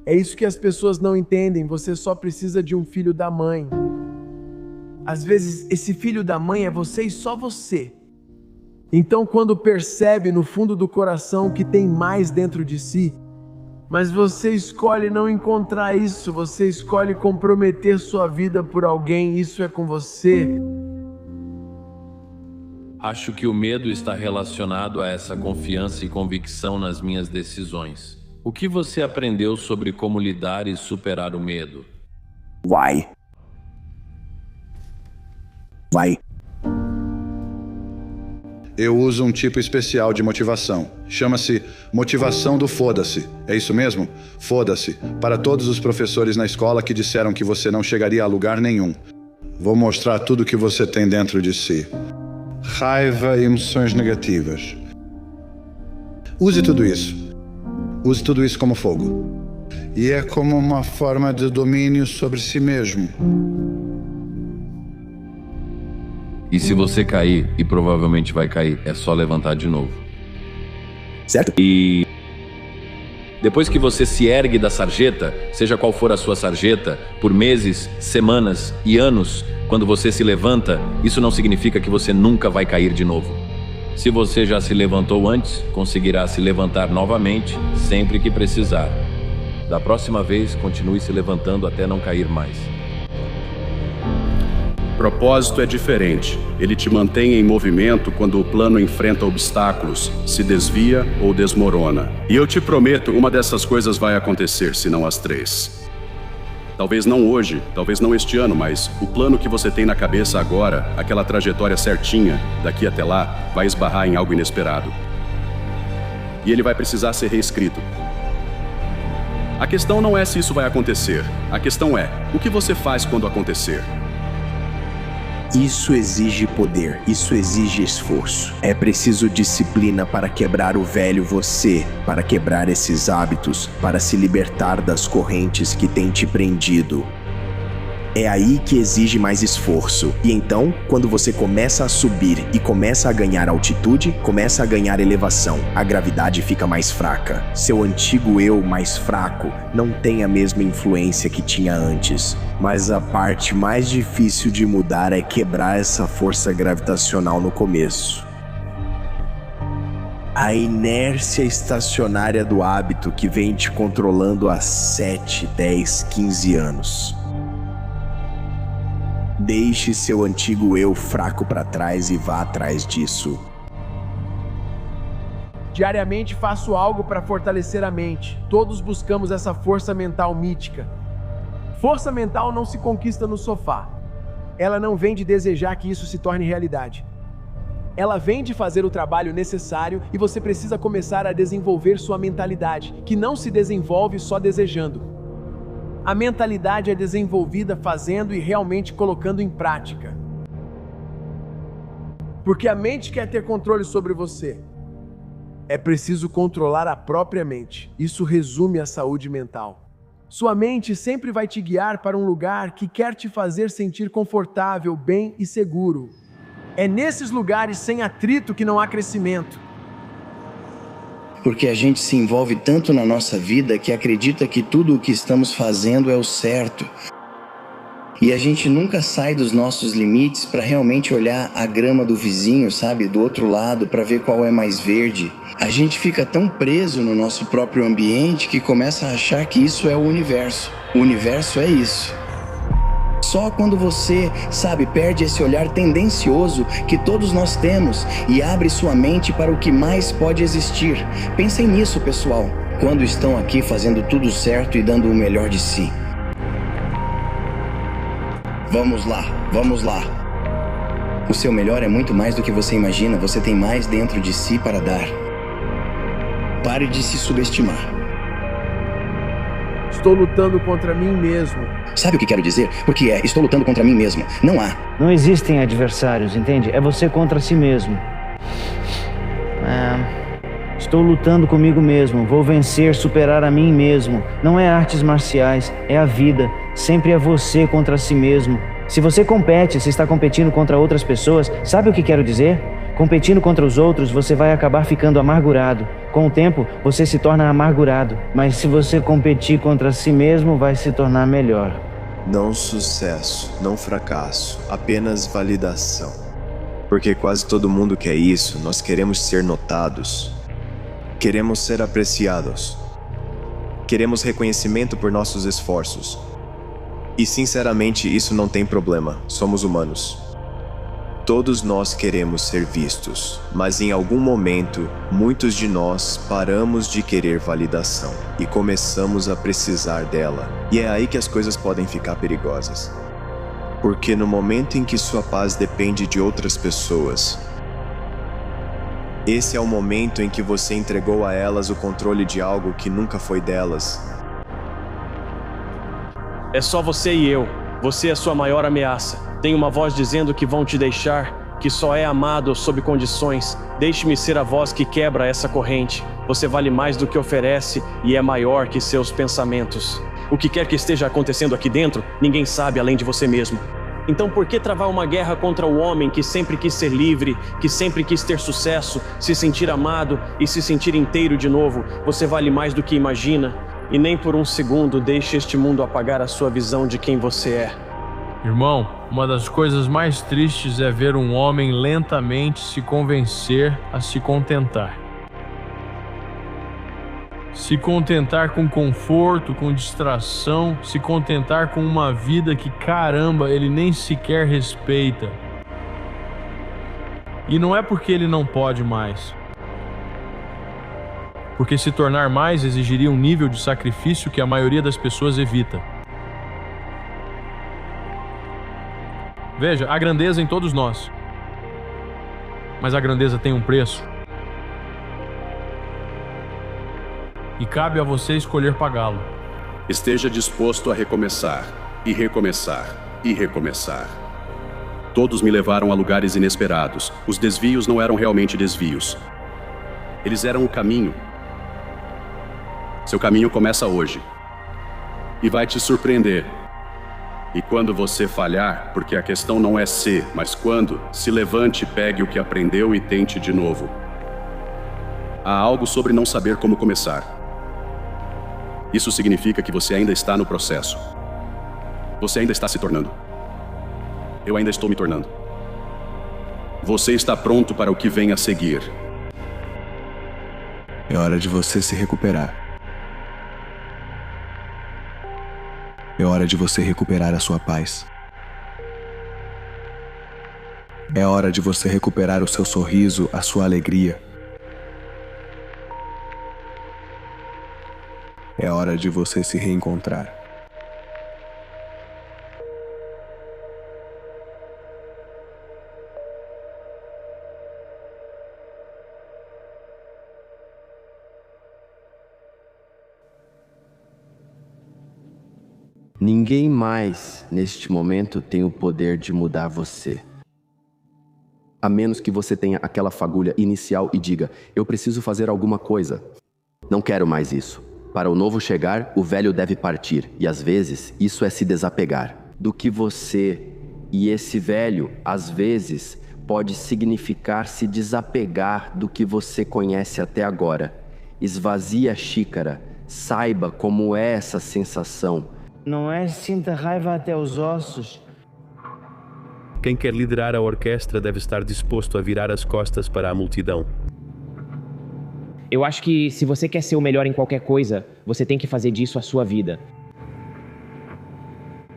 É isso que as pessoas não entendem, você só precisa de um filho da mãe. Às vezes, esse filho da mãe é você e só você. Então, quando percebe no fundo do coração que tem mais dentro de si, mas você escolhe não encontrar isso, você escolhe comprometer sua vida por alguém, isso é com você. Acho que o medo está relacionado a essa confiança e convicção nas minhas decisões. O que você aprendeu sobre como lidar e superar o medo? Vai. Eu uso um tipo especial de motivação. Chama-se motivação do foda-se. É isso mesmo? Foda-se. Para todos os professores na escola que disseram que você não chegaria a lugar nenhum. Vou mostrar tudo que você tem dentro de si. Raiva e emoções negativas. Use tudo isso. Use tudo isso como fogo. E é como uma forma de domínio sobre si mesmo. E se você cair, e provavelmente vai cair, é só levantar de novo. Certo? E depois que você se ergue da sarjeta, seja qual for a sua sarjeta, por meses, semanas e anos, quando você se levanta, isso não significa que você nunca vai cair de novo. Se você já se levantou antes, conseguirá se levantar novamente sempre que precisar. Da próxima vez, continue se levantando até não cair mais. Propósito é diferente. Ele te mantém em movimento quando o plano enfrenta obstáculos, se desvia ou desmorona. E eu te prometo, uma dessas coisas vai acontecer, se não as três. Talvez não hoje, talvez não este ano, mas o plano que você tem na cabeça agora, aquela trajetória certinha, daqui até lá, vai esbarrar em algo inesperado. E ele vai precisar ser reescrito. A questão não é se isso vai acontecer. A questão é, o que você faz quando acontecer? Isso exige poder, isso exige esforço. É preciso disciplina para quebrar o velho você, para quebrar esses hábitos, para se libertar das correntes que têm te prendido. É aí que exige mais esforço. E então, quando você começa a subir e começa a ganhar altitude, começa a ganhar elevação, a gravidade fica mais fraca. Seu antigo eu mais fraco não tem a mesma influência que tinha antes. Mas a parte mais difícil de mudar é quebrar essa força gravitacional no começo. A inércia estacionária do hábito que vem te controlando há 7, 10, 15 anos. Deixe seu antigo eu fraco para trás e vá atrás disso. Diariamente faço algo para fortalecer a mente. Todos buscamos essa força mental mítica. Força mental não se conquista no sofá. Ela não vem de desejar que isso se torne realidade. Ela vem de fazer o trabalho necessário e você precisa começar a desenvolver sua mentalidade, que não se desenvolve só desejando. A mentalidade é desenvolvida fazendo e realmente colocando em prática. Porque a mente quer ter controle sobre você. É preciso controlar a própria mente. Isso resume a saúde mental. Sua mente sempre vai te guiar para um lugar que quer te fazer sentir confortável, bem e seguro. É nesses lugares sem atrito que não há crescimento. Porque a gente se envolve tanto na nossa vida que acredita que tudo o que estamos fazendo é o certo. E a gente nunca sai dos nossos limites para realmente olhar a grama do vizinho, sabe? Do outro lado, para ver qual é mais verde. A gente fica tão preso no nosso próprio ambiente que começa a achar que isso é o universo. O universo é isso. Só quando você, sabe, perde esse olhar tendencioso que todos nós temos e abre sua mente para o que mais pode existir. Pensem nisso, pessoal, quando estão aqui fazendo tudo certo e dando o melhor de si. Vamos lá, vamos lá. O seu melhor é muito mais do que você imagina, você tem mais dentro de si para dar. Pare de se subestimar. Estou lutando contra mim mesmo. Sabe o que quero dizer? Porque estou lutando contra mim mesmo. Não há. Não existem adversários, entende? É você contra si mesmo. Estou lutando comigo mesmo. Vou vencer, superar a mim mesmo. Não é artes marciais, é a vida. Sempre é você contra si mesmo. Se você compete, se está competindo contra outras pessoas, sabe o que quero dizer? Competindo contra os outros, você vai acabar ficando amargurado. Com o tempo, você se torna amargurado. Mas se você competir contra si mesmo, vai se tornar melhor. Não sucesso, não fracasso, apenas validação. Porque quase todo mundo quer isso, nós queremos ser notados. Queremos ser apreciados. Queremos reconhecimento por nossos esforços. E sinceramente, isso não tem problema, somos humanos. Todos nós queremos ser vistos, mas em algum momento, muitos de nós paramos de querer validação e começamos a precisar dela. E é aí que as coisas podem ficar perigosas. Porque no momento em que sua paz depende de outras pessoas, esse é o momento em que você entregou a elas o controle de algo que nunca foi delas. É só você e eu. Você é sua maior ameaça. Tem uma voz dizendo que vão te deixar, que só é amado sob condições. Deixe-me ser a voz que quebra essa corrente. Você vale mais do que oferece e é maior que seus pensamentos. O que quer que esteja acontecendo aqui dentro, ninguém sabe além de você mesmo. Então por que travar uma guerra contra o homem que sempre quis ser livre, que sempre quis ter sucesso, se sentir amado e se sentir inteiro de novo? Você vale mais do que imagina. E nem por um segundo deixe este mundo apagar a sua visão de quem você é. Irmão, uma das coisas mais tristes é ver um homem lentamente se convencer a se contentar. Se contentar com conforto, com distração, se contentar com uma vida que, caramba, ele nem sequer respeita. E não é porque ele não pode mais. Porque se tornar mais exigiria um nível de sacrifício que a maioria das pessoas evita. Veja, há grandeza em todos nós. Mas a grandeza tem um preço. E cabe a você escolher pagá-lo. Esteja disposto a recomeçar, e recomeçar, e recomeçar. Todos me levaram a lugares inesperados. Os desvios não eram realmente desvios. Eles eram o caminho. Seu caminho começa hoje. E vai te surpreender. E quando você falhar, porque a questão não é se, mas quando, se levante, pegue o que aprendeu e tente de novo. Há algo sobre não saber como começar. Isso significa que você ainda está no processo. Você ainda está se tornando. Eu ainda estou me tornando. Você está pronto para o que vem a seguir. É hora de você se recuperar. É hora de você recuperar a sua paz. É hora de você recuperar o seu sorriso, a sua alegria. É hora de você se reencontrar. Ninguém mais, neste momento, tem o poder de mudar você. A menos que você tenha aquela fagulha inicial e diga, eu preciso fazer alguma coisa. Não quero mais isso. Para o novo chegar, o velho deve partir. E às vezes, isso é se desapegar do que você. E esse velho, às vezes, pode significar se desapegar do que você conhece até agora. Esvazie a xícara. Saiba como é essa sensação. Não é sinta raiva até os ossos. Quem quer liderar a orquestra deve estar disposto a virar as costas para a multidão. Eu acho que se você quer ser o melhor em qualquer coisa, você tem que fazer disso a sua vida.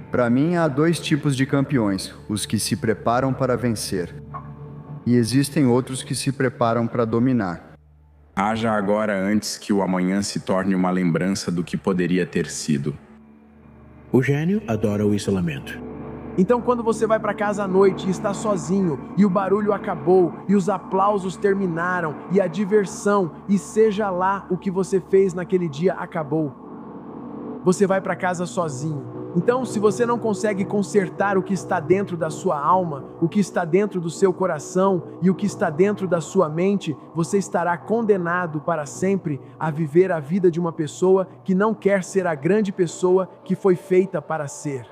Para mim, há dois tipos de campeões, os que se preparam para vencer. E existem outros que se preparam para dominar. Haja agora antes que o amanhã se torne uma lembrança do que poderia ter sido. O gênio adora o isolamento. Então quando você vai para casa à noite e está sozinho, e o barulho acabou, e os aplausos terminaram, e a diversão, e seja lá o que você fez naquele dia acabou. Você vai para casa sozinho. Então, se você não consegue consertar o que está dentro da sua alma, o que está dentro do seu coração e o que está dentro da sua mente, você estará condenado para sempre a viver a vida de uma pessoa que não quer ser a grande pessoa que foi feita para ser.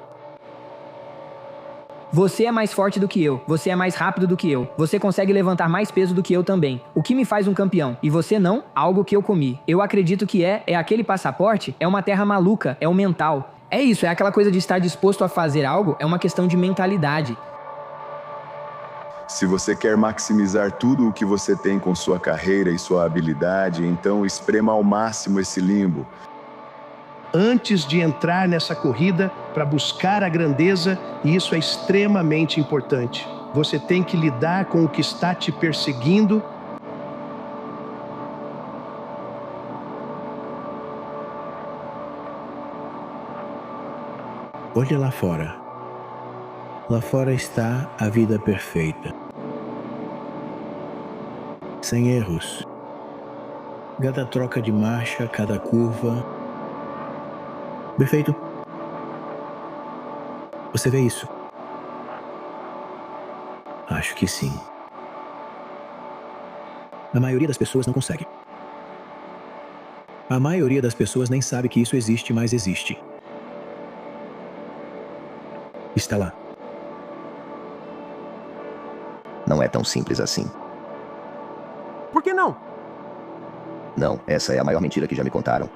Você é mais forte do que eu. Você é mais rápido do que eu. Você consegue levantar mais peso do que eu também. O que me faz um campeão? E você não? Algo que eu comi. Eu acredito que é aquele passaporte? É uma terra maluca. É o mental. É isso, é aquela coisa de estar disposto a fazer algo. É uma questão de mentalidade. Se você quer maximizar tudo o que você tem com sua carreira e sua habilidade, então esprema ao máximo esse limbo. Antes de entrar nessa corrida para buscar a grandeza, e isso é extremamente importante. Você tem que lidar com o que está te perseguindo. Olha lá fora. Lá fora está a vida perfeita. Sem erros. Cada troca de marcha, cada curva. Perfeito. Você vê isso? Acho que sim. A maioria das pessoas não consegue. A maioria das pessoas nem sabe que isso existe, mas existe. Está lá. Não é tão simples assim. Por que não? Não, essa é a maior mentira que já me contaram.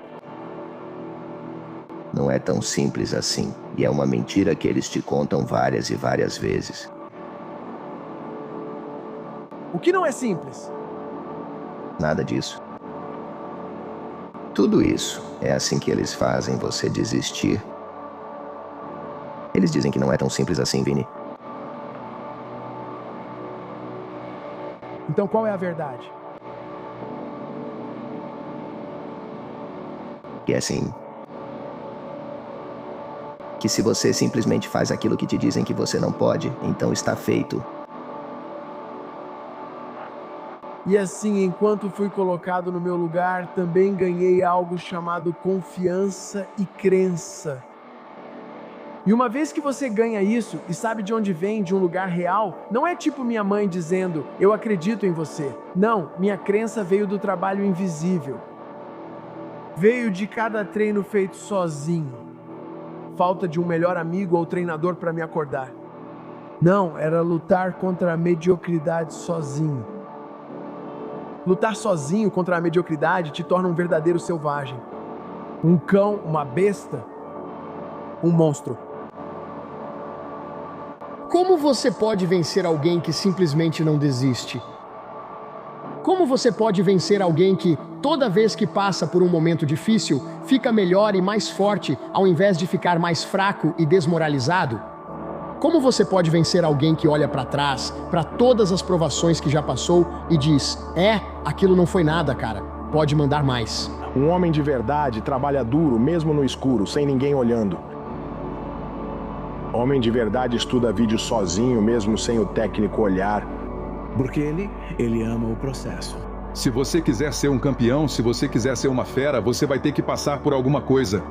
Não é tão simples assim. E é uma mentira que eles te contam várias e várias vezes. O que não é simples? Nada disso. Tudo isso é assim que eles fazem você desistir. Eles dizem que não é tão simples assim, Vini. Então qual é a verdade? Que é assim. Que se você simplesmente faz aquilo que te dizem que você não pode, então está feito. E assim, enquanto fui colocado no meu lugar, também ganhei algo chamado confiança e crença. E uma vez que você ganha isso e sabe de onde vem, de um lugar real, não é tipo minha mãe dizendo, eu acredito em você. Não, minha crença veio do trabalho invisível. Veio de cada treino feito sozinho. Falta de um melhor amigo ou treinador para me acordar. Não, era lutar contra a mediocridade sozinho. Lutar sozinho contra a mediocridade te torna um verdadeiro selvagem. Um cão, uma besta, um monstro. Como você pode vencer alguém que simplesmente não desiste? Como você pode vencer alguém que, toda vez que passa por um momento difícil, fica melhor e mais forte, ao invés de ficar mais fraco e desmoralizado? Como você pode vencer alguém que olha para trás, para todas as provações que já passou e diz, aquilo não foi nada, cara, pode mandar mais? Um homem de verdade trabalha duro, mesmo no escuro, sem ninguém olhando. Homem de verdade estuda vídeo sozinho, mesmo sem o técnico olhar. Porque ele ama o processo. Se você quiser ser um campeão, se você quiser ser uma fera, você vai ter que passar por alguma coisa.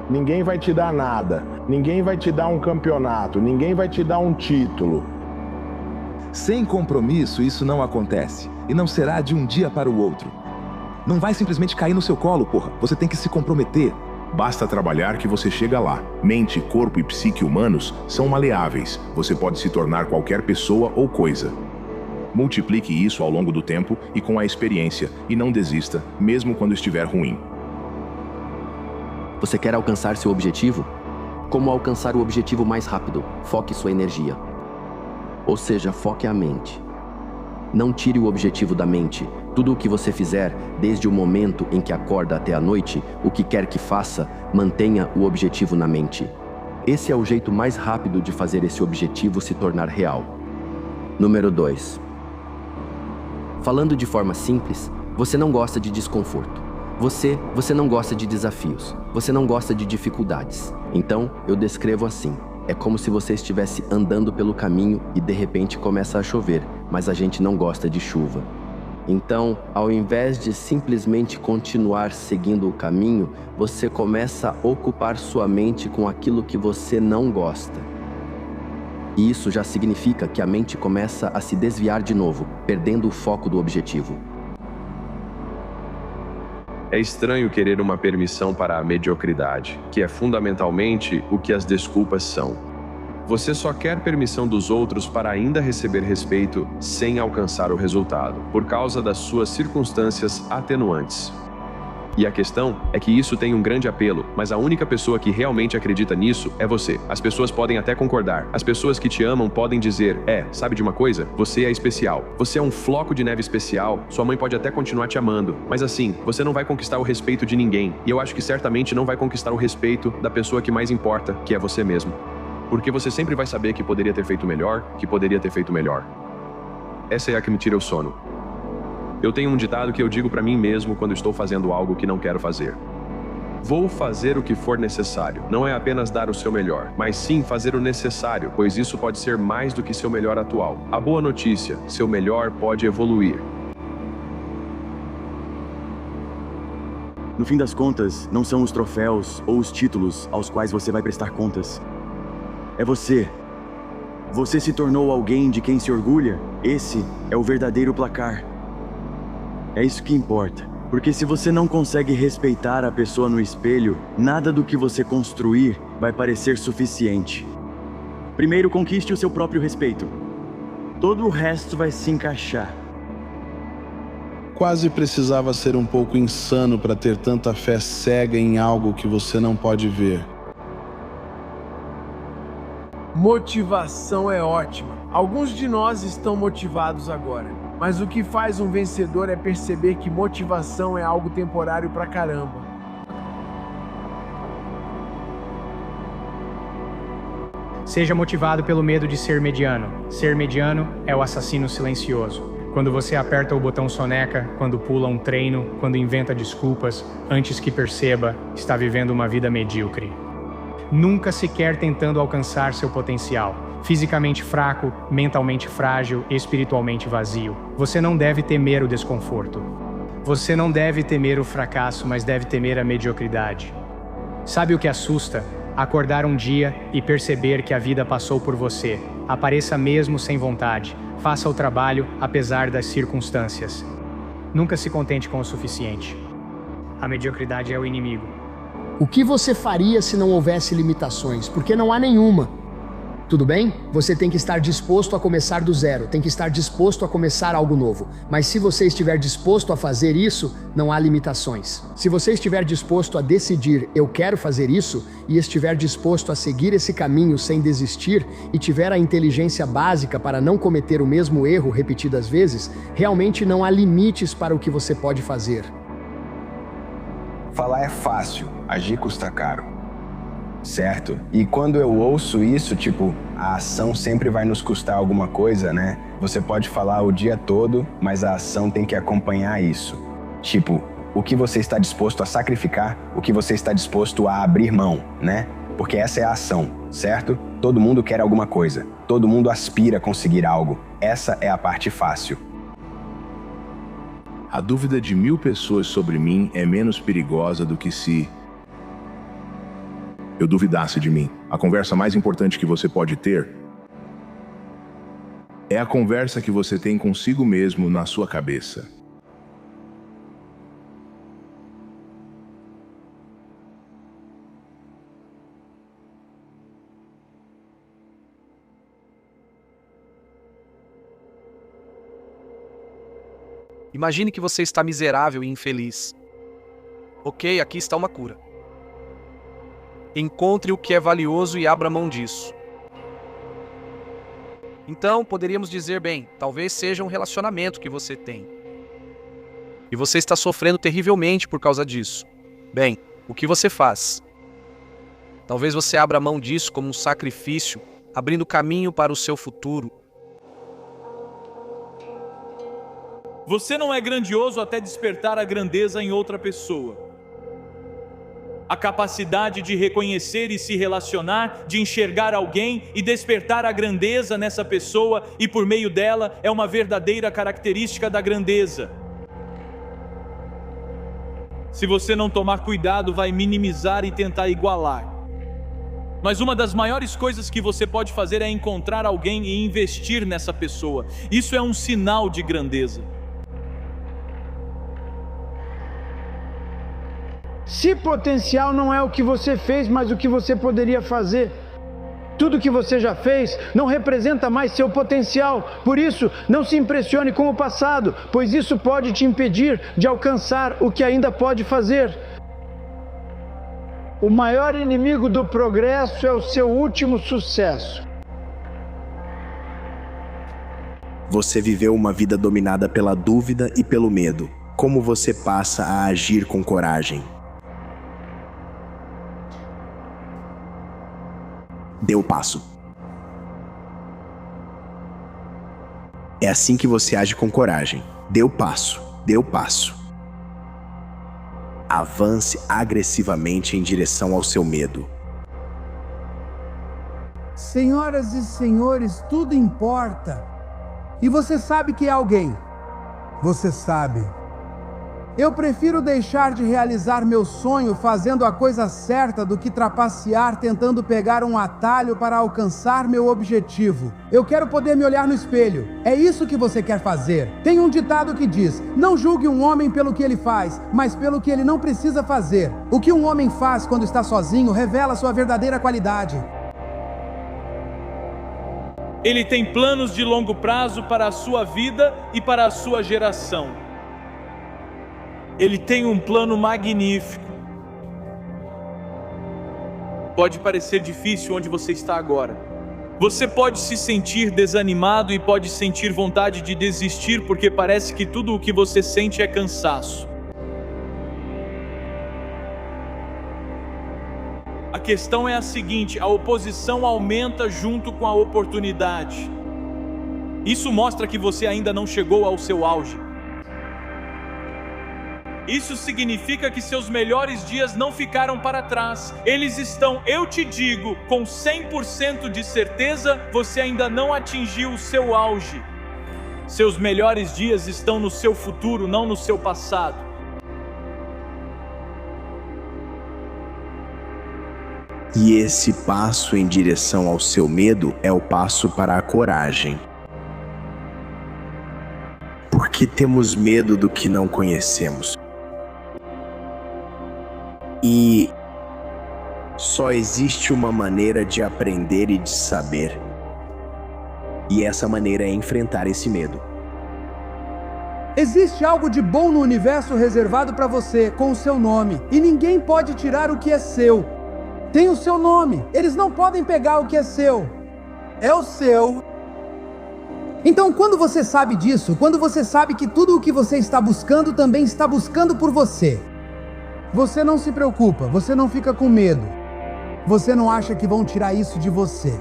Ninguém vai te dar nada. Ninguém vai te dar um campeonato. Ninguém vai te dar um título. Sem compromisso, isso não acontece. E não será de um dia para o outro. Não vai simplesmente cair no seu colo, porra. Você tem que se comprometer. Basta trabalhar que você chega lá. Mente, corpo e psique humanos são maleáveis. Você pode se tornar qualquer pessoa ou coisa. Multiplique isso ao longo do tempo e com a experiência, e não desista, mesmo quando estiver ruim. Você quer alcançar seu objetivo? Como alcançar o objetivo mais rápido? Foque sua energia. Ou seja, foque a mente. Não tire o objetivo da mente. Tudo o que você fizer, desde o momento em que acorda até a noite, o que quer que faça, mantenha o objetivo na mente. Esse é o jeito mais rápido de fazer esse objetivo se tornar real. Número 2. Falando de forma simples, você não gosta de desconforto. Você não gosta de desafios. Você não gosta de dificuldades. Então, eu descrevo assim. É como se você estivesse andando pelo caminho e de repente começa a chover, mas a gente não gosta de chuva. Então, ao invés de simplesmente continuar seguindo o caminho, você começa a ocupar sua mente com aquilo que você não gosta. E isso já significa que a mente começa a se desviar de novo, perdendo o foco do objetivo. É estranho querer uma permissão para a mediocridade, que é fundamentalmente o que as desculpas são. Você só quer permissão dos outros para ainda receber respeito sem alcançar o resultado, por causa das suas circunstâncias atenuantes. E a questão é que isso tem um grande apelo, mas a única pessoa que realmente acredita nisso é você. As pessoas podem até concordar. As pessoas que te amam podem dizer, sabe de uma coisa? Você é especial. Você é um floco de neve especial. Sua mãe pode até continuar te amando. Mas assim, você não vai conquistar o respeito de ninguém. E eu acho que certamente não vai conquistar o respeito da pessoa que mais importa, que é você mesmo. Porque você sempre vai saber que poderia ter feito melhor, que poderia ter feito melhor. Essa é a que me tira o sono. Eu tenho um ditado que eu digo para mim mesmo quando estou fazendo algo que não quero fazer. Vou fazer o que for necessário. Não é apenas dar o seu melhor, mas sim fazer o necessário, pois isso pode ser mais do que seu melhor atual. A boa notícia, seu melhor pode evoluir. No fim das contas, não são os troféus ou os títulos aos quais você vai prestar contas. É você. Você se tornou alguém de quem se orgulha? Esse é o verdadeiro placar. É isso que importa. Porque se você não consegue respeitar a pessoa no espelho, nada do que você construir vai parecer suficiente. Primeiro, conquiste o seu próprio respeito. Todo o resto vai se encaixar. Quase precisava ser um pouco insano para ter tanta fé cega em algo que você não pode ver. Motivação é ótima. Alguns de nós estão motivados agora. Mas o que faz um vencedor é perceber que motivação é algo temporário pra caramba. Seja motivado pelo medo de ser mediano. Ser mediano é o assassino silencioso. Quando você aperta o botão soneca, quando pula um treino, quando inventa desculpas, antes que perceba, está vivendo uma vida medíocre. Nunca sequer tentando alcançar seu potencial. Fisicamente fraco, mentalmente frágil, espiritualmente vazio. Você não deve temer o desconforto. Você não deve temer o fracasso, mas deve temer a mediocridade. Sabe o que assusta? Acordar um dia e perceber que a vida passou por você. Apareça mesmo sem vontade. Faça o trabalho, apesar das circunstâncias. Nunca se contente com o suficiente. A mediocridade é o inimigo. O que você faria se não houvesse limitações? Porque não há nenhuma. Tudo bem? Você tem que estar disposto a começar do zero, tem que estar disposto a começar algo novo. Mas se você estiver disposto a fazer isso, não há limitações. Se você estiver disposto a decidir, eu quero fazer isso, e estiver disposto a seguir esse caminho sem desistir, e tiver a inteligência básica para não cometer o mesmo erro repetidas vezes, realmente não há limites para o que você pode fazer. Falar é fácil, agir custa caro. Certo? E quando eu ouço isso, tipo, a ação sempre vai nos custar alguma coisa, né? Você pode falar o dia todo, mas a ação tem que acompanhar isso. Tipo, o que você está disposto a sacrificar, o que você está disposto a abrir mão, né? Porque essa é a ação, certo? Todo mundo quer alguma coisa. Todo mundo aspira a conseguir algo. Essa é a parte fácil. A dúvida de 1000 pessoas sobre mim é menos perigosa do que se eu duvidasse de mim. A conversa mais importante que você pode ter é a conversa que você tem consigo mesmo na sua cabeça. Imagine que você está miserável e infeliz. Ok, aqui está uma cura. Encontre o que é valioso e abra mão disso. Então, poderíamos dizer, bem, talvez seja um relacionamento que você tem. E você está sofrendo terrivelmente por causa disso. Bem, o que você faz? Talvez você abra mão disso como um sacrifício, abrindo caminho para o seu futuro. Você não é grandioso até despertar a grandeza em outra pessoa. A capacidade de reconhecer e se relacionar, de enxergar alguém e despertar a grandeza nessa pessoa e por meio dela é uma verdadeira característica da grandeza. Se você não tomar cuidado, vai minimizar e tentar igualar. Mas uma das maiores coisas que você pode fazer é encontrar alguém e investir nessa pessoa. Isso é um sinal de grandeza. Se potencial não é o que você fez, mas o que você poderia fazer, Tudo que você já fez não representa mais seu potencial. Por isso, não se impressione com o passado, pois isso pode te impedir de alcançar o que ainda pode fazer. O maior inimigo do progresso é o seu último sucesso. Você viveu uma vida dominada pela dúvida e pelo medo. Como você passa a agir com coragem? Dê o passo. É assim que você age com coragem. Dê o passo. Dê o passo. Avance agressivamente em direção ao seu medo. Senhoras e senhores, tudo importa. E você sabe que é alguém. Você sabe. Eu prefiro deixar de realizar meu sonho fazendo a coisa certa do que trapacear tentando pegar um atalho para alcançar meu objetivo. Eu quero poder me olhar no espelho. É isso que você quer fazer. Tem um ditado que diz: não julgue um homem pelo que ele faz, mas pelo que ele não precisa fazer. O que um homem faz quando está sozinho revela sua verdadeira qualidade. Ele tem planos de longo prazo para a sua vida e para a sua geração. Ele tem um plano magnífico. Pode parecer difícil onde você está agora. Você pode se sentir desanimado e pode sentir vontade de desistir porque parece que tudo o que você sente é cansaço. A questão é a seguinte: a oposição aumenta junto com a oportunidade. Isso mostra que você ainda não chegou ao seu auge. Isso significa que seus melhores dias não ficaram para trás. Eles estão, eu te digo, com 100% de certeza, você ainda não atingiu o seu auge. Seus melhores dias estão no seu futuro, não no seu passado. E esse passo em direção ao seu medo é o passo para a coragem. Porque temos medo do que não conhecemos. E só existe uma maneira de aprender e de saber. E essa maneira é enfrentar esse medo. Existe algo de bom no universo reservado para você, com o seu nome. E ninguém pode tirar o que é seu. Tem o seu nome. Eles não podem pegar o que é seu. É o seu. Então, quando você sabe disso, quando você sabe que tudo o que você está buscando também está buscando por você, você não se preocupa, você não fica com medo. Você não acha que vão tirar isso de você.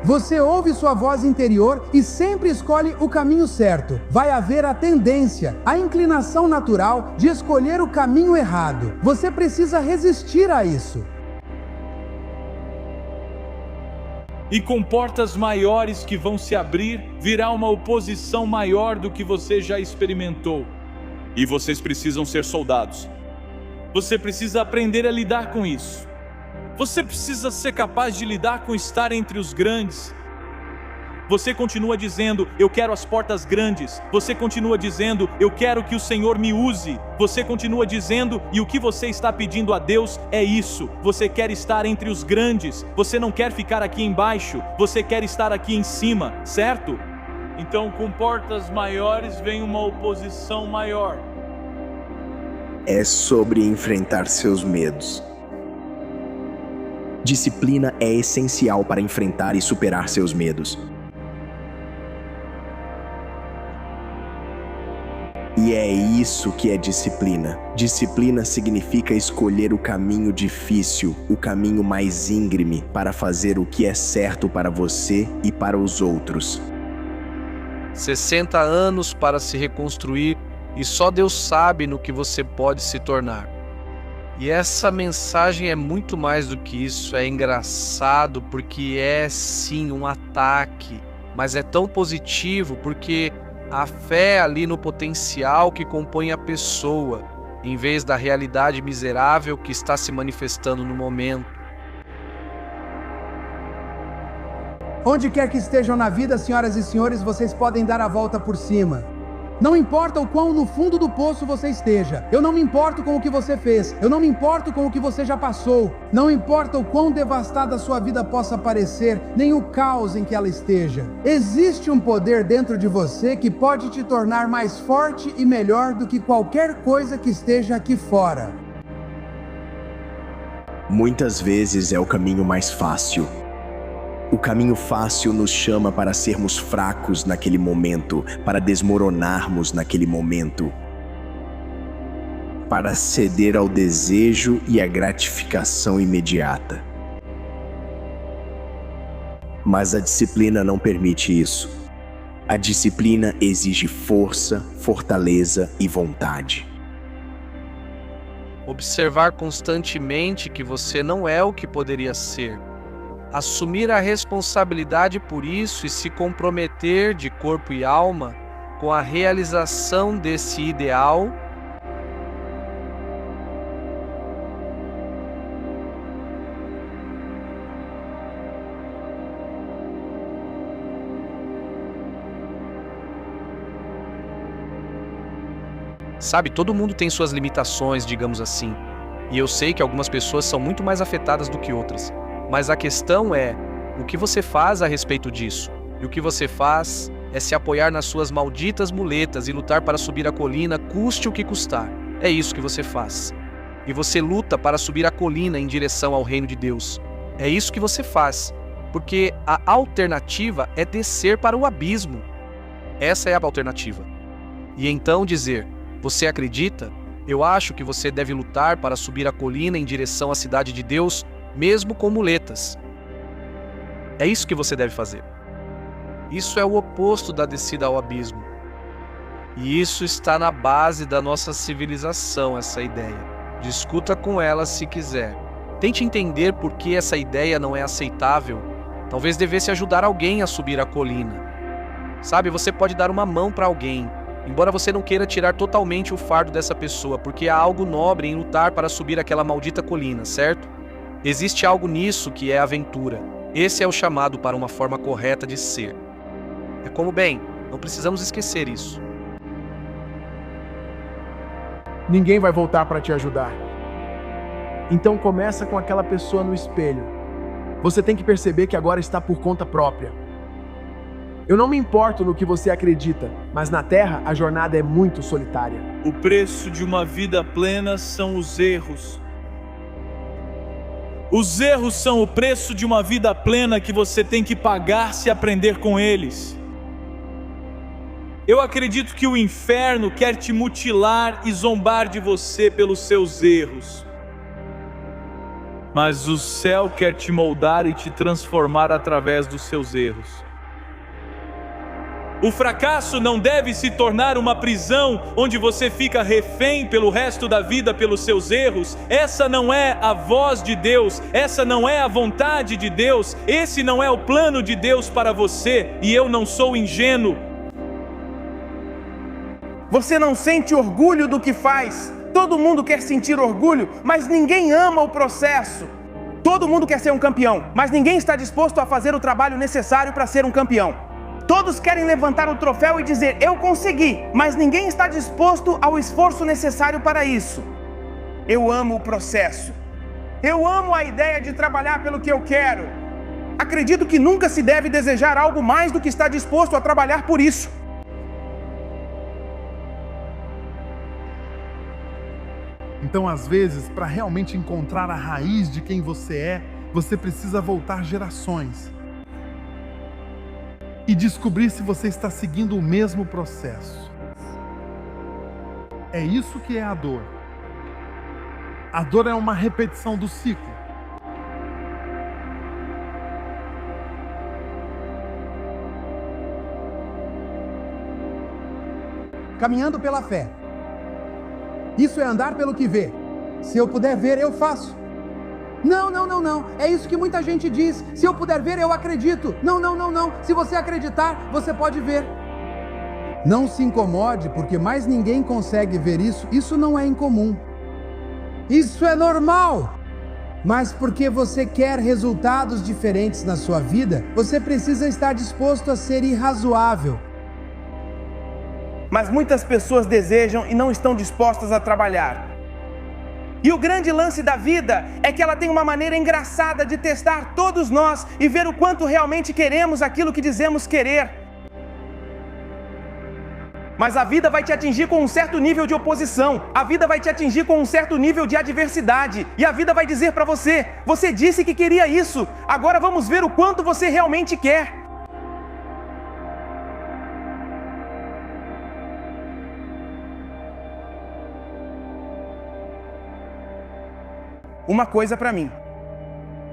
Você ouve sua voz interior e sempre escolhe o caminho certo. Vai haver a tendência, a inclinação natural de escolher o caminho errado. Você precisa resistir a isso. E com portas maiores que vão se abrir, virá uma oposição maior do que você já experimentou. E vocês precisam ser soldados. Você precisa aprender a lidar com isso. Você precisa ser capaz de lidar com estar entre os grandes. Você continua dizendo, eu quero as portas grandes. Você continua dizendo, eu quero que o Senhor me use. Você continua dizendo, e o que você está pedindo a Deus é isso. Você quer estar entre os grandes. Você não quer ficar aqui embaixo. Você quer estar aqui em cima, certo? Então, com portas maiores vem uma oposição maior. É sobre enfrentar seus medos. Disciplina é essencial para enfrentar e superar seus medos. E é isso que é disciplina. Disciplina significa escolher o caminho difícil, o caminho mais íngreme, para fazer o que é certo para você e para os outros. 60 anos para se reconstruir e só Deus sabe no que você pode se tornar. E essa mensagem é muito mais do que isso. É engraçado porque é sim um ataque, mas é tão positivo porque a fé ali no potencial que compõe a pessoa, em vez da realidade miserável que está se manifestando no momento. Onde quer que estejam na vida, senhoras e senhores, vocês podem dar a volta por cima. Não importa o quão no fundo do poço você esteja. Eu não me importo com o que você fez. Eu não me importo com o que você já passou. Não importa o quão devastada a sua vida possa parecer, nem o caos em que ela esteja. Existe um poder dentro de você que pode te tornar mais forte e melhor do que qualquer coisa que esteja aqui fora. Muitas vezes é o caminho mais fácil. O caminho fácil nos chama para sermos fracos naquele momento, para desmoronarmos naquele momento, para ceder ao desejo e à gratificação imediata. Mas a disciplina não permite isso. A disciplina exige força, fortaleza e vontade. Observar constantemente que você não é o que poderia ser. Assumir a responsabilidade por isso e se comprometer de corpo e alma com a realização desse ideal. Sabe, todo mundo tem suas limitações, digamos assim. E eu sei que algumas pessoas são muito mais afetadas do que outras. Mas a questão é, o que você faz a respeito disso? E o que você faz é se apoiar nas suas malditas muletas e lutar para subir a colina, custe o que custar. É isso que você faz. E você luta para subir a colina em direção ao reino de Deus. É isso que você faz. Porque a alternativa é descer para o abismo. Essa é a alternativa. E então dizer, você acredita? Eu acho que você deve lutar para subir a colina em direção à cidade de Deus, mesmo com muletas. É isso que você deve fazer. Isso é o oposto da descida ao abismo. E isso está na base da nossa civilização, essa ideia. Discuta com ela se quiser. Tente entender por que essa ideia não é aceitável. Talvez devesse ajudar alguém a subir a colina. Sabe, você pode dar uma mão para alguém, embora você não queira tirar totalmente o fardo dessa pessoa, porque há algo nobre em lutar para subir aquela maldita colina, certo? Existe algo nisso que é aventura. Esse é o chamado para uma forma correta de ser. É como, bem, não precisamos esquecer isso. Ninguém vai voltar para te ajudar. Então começa com aquela pessoa no espelho. Você tem que perceber que agora está por conta própria. Eu não me importo no que você acredita, mas na Terra a jornada é muito solitária. O preço de uma vida plena são os erros. Os erros são o preço de uma vida plena que você tem que pagar se aprender com eles. Eu acredito que o inferno quer te mutilar e zombar de você pelos seus erros. Mas o céu quer te moldar e te transformar através dos seus erros. O fracasso não deve se tornar uma prisão onde você fica refém pelo resto da vida pelos seus erros. Essa não é a voz de Deus, essa não é a vontade de Deus, esse não é o plano de Deus para você, e eu não sou ingênuo. Você não sente orgulho do que faz. Todo mundo quer sentir orgulho, mas ninguém ama o processo. Todo mundo quer ser um campeão, mas ninguém está disposto a fazer o trabalho necessário para ser um campeão. Todos querem levantar o troféu e dizer, eu consegui, mas ninguém está disposto ao esforço necessário para isso. Eu amo o processo. Eu amo a ideia de trabalhar pelo que eu quero. Acredito que nunca se deve desejar algo mais do que estar disposto a trabalhar por isso. Então, às vezes, para realmente encontrar a raiz de quem você é, você precisa voltar gerações e descobrir se você está seguindo o mesmo processo. É isso que é a dor. A dor é uma repetição do ciclo. Caminhando pela fé. Isso é andar pelo que vê. Se eu puder ver, eu faço. Não. É isso que muita gente diz. Se eu puder ver, eu acredito. Não. Se você acreditar, você pode ver. Não se incomode, porque mais ninguém consegue ver isso. Isso não é incomum. Isso é normal. Mas porque você quer resultados diferentes na sua vida, você precisa estar disposto a ser irrazoável. mas muitas pessoas desejam e não estão dispostas a trabalhar. E o grande lance da vida é que ela tem uma maneira engraçada de testar todos nós e ver o quanto realmente queremos aquilo que dizemos querer. Mas a vida vai te atingir com um certo nível de oposição. A vida vai te atingir com um certo nível de adversidade. E a vida vai dizer para você: você disse que queria isso, agora vamos ver o quanto você realmente quer. Uma coisa para mim: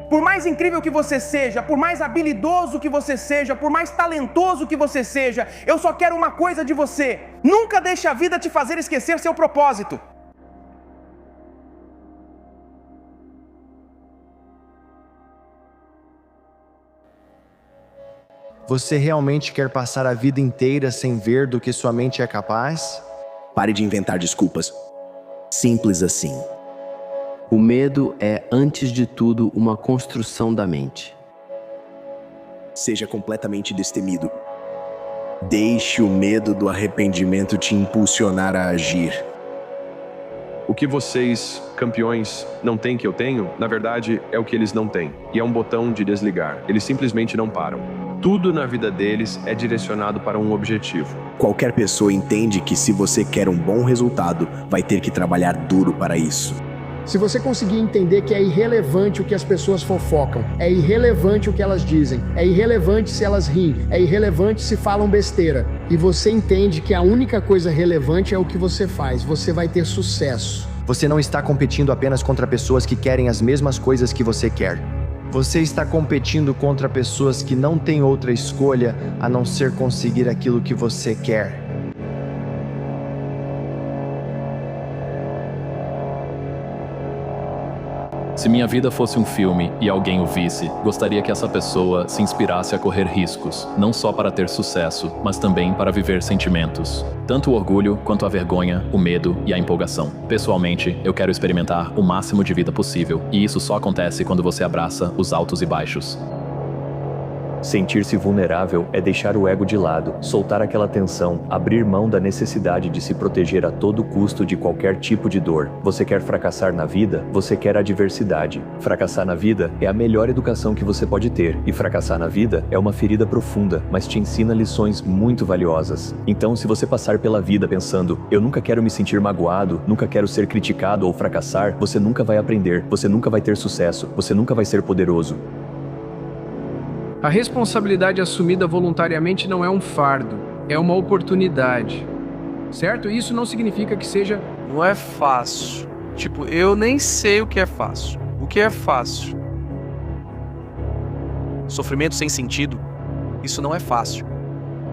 por mais incrível que você seja, por mais habilidoso que você seja, por mais talentoso que você seja, eu só quero uma coisa de você: nunca deixe a vida te fazer esquecer seu propósito. Você realmente quer passar a vida inteira sem ver do que sua mente é capaz? Pare de inventar desculpas. Simples assim. O medo é, antes de tudo, uma construção da mente. Seja completamente destemido. Deixe o medo do arrependimento te impulsionar a agir. O que vocês, campeões, não têm que eu tenho, na verdade, é o que eles não têm. E é um botão de desligar. Eles simplesmente não param. Tudo na vida deles é direcionado para um objetivo. Qualquer pessoa entende que se você quer um bom resultado, vai ter que trabalhar duro para isso. Se você conseguir entender que é irrelevante o que as pessoas fofocam, é irrelevante o que elas dizem, é irrelevante se elas riem, é irrelevante se falam besteira, e você entende que a única coisa relevante é o que você faz, você vai ter sucesso. Você não está competindo apenas contra pessoas que querem as mesmas coisas que você quer. Você está competindo contra pessoas que não têm outra escolha a não ser conseguir aquilo que você quer. Se minha vida fosse um filme e alguém o visse, gostaria que essa pessoa se inspirasse a correr riscos, não só para ter sucesso, mas também para viver sentimentos. Tanto o orgulho, quanto a vergonha, o medo e a empolgação. Pessoalmente, eu quero experimentar o máximo de vida possível, e isso só acontece quando você abraça os altos e baixos. Sentir-se vulnerável é deixar o ego de lado, soltar aquela tensão, abrir mão da necessidade de se proteger a todo custo de qualquer tipo de dor. Você quer fracassar na vida? Você quer adversidade. Fracassar na vida é a melhor educação que você pode ter, e fracassar na vida é uma ferida profunda, mas te ensina lições muito valiosas. Então, se você passar pela vida pensando, eu nunca quero me sentir magoado, nunca quero ser criticado ou fracassar, você nunca vai aprender, você nunca vai ter sucesso, você nunca vai ser poderoso. A responsabilidade assumida voluntariamente não é um fardo, é uma oportunidade. Certo? Isso não significa que seja... Não é fácil. Tipo, eu nem sei o que é fácil. O que é fácil? Sofrimento sem sentido? Isso não é fácil.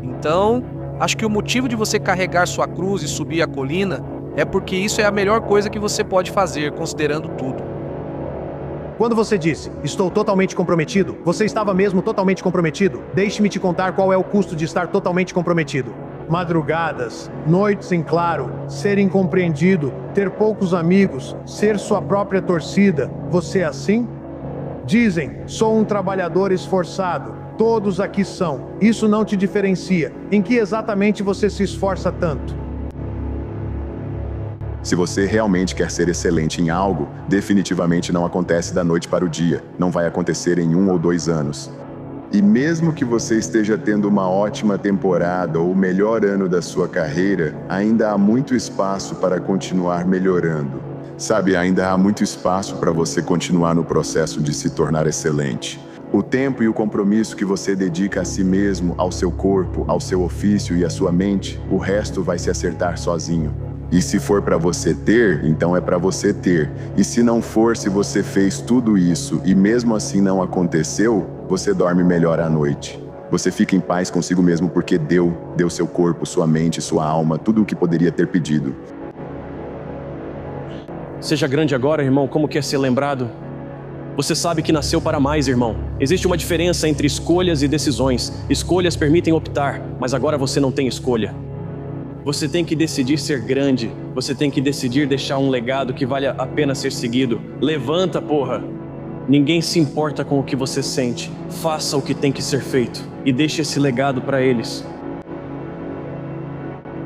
Então, acho que o motivo de você carregar sua cruz e subir a colina é porque isso é a melhor coisa que você pode fazer, considerando tudo. Quando você disse, estou totalmente comprometido, você estava mesmo totalmente comprometido? Deixe-me te contar qual é o custo de estar totalmente comprometido. Madrugadas, noites em claro, ser incompreendido, ter poucos amigos, ser sua própria torcida. Você é assim? Dizem, sou um trabalhador esforçado. Todos aqui são. Isso não te diferencia. Em que exatamente você se esforça tanto? Se você realmente quer ser excelente em algo, definitivamente não acontece da noite para o dia. Não vai acontecer em 1 ou 2 anos. E mesmo que você esteja tendo uma ótima temporada ou o melhor ano da sua carreira, ainda há muito espaço para continuar melhorando. Sabe, ainda há muito espaço para você continuar no processo de se tornar excelente. O tempo e o compromisso que você dedica a si mesmo, ao seu corpo, ao seu ofício e à sua mente, o resto vai se acertar sozinho. E se for para você ter, então é para você ter. E se não for, se você fez tudo isso e mesmo assim não aconteceu, você dorme melhor à noite. Você fica em paz consigo mesmo porque deu seu corpo, sua mente, sua alma, tudo o que poderia ter pedido. Seja grande agora, irmão, como quer ser lembrado. Você sabe que nasceu para mais, irmão. Existe uma diferença entre escolhas e decisões. Escolhas permitem optar, mas agora você não tem escolha. Você tem que decidir ser grande. Você tem que decidir deixar um legado que vale a pena ser seguido. Levanta, porra! Ninguém se importa com o que você sente. Faça o que tem que ser feito e deixe esse legado para eles.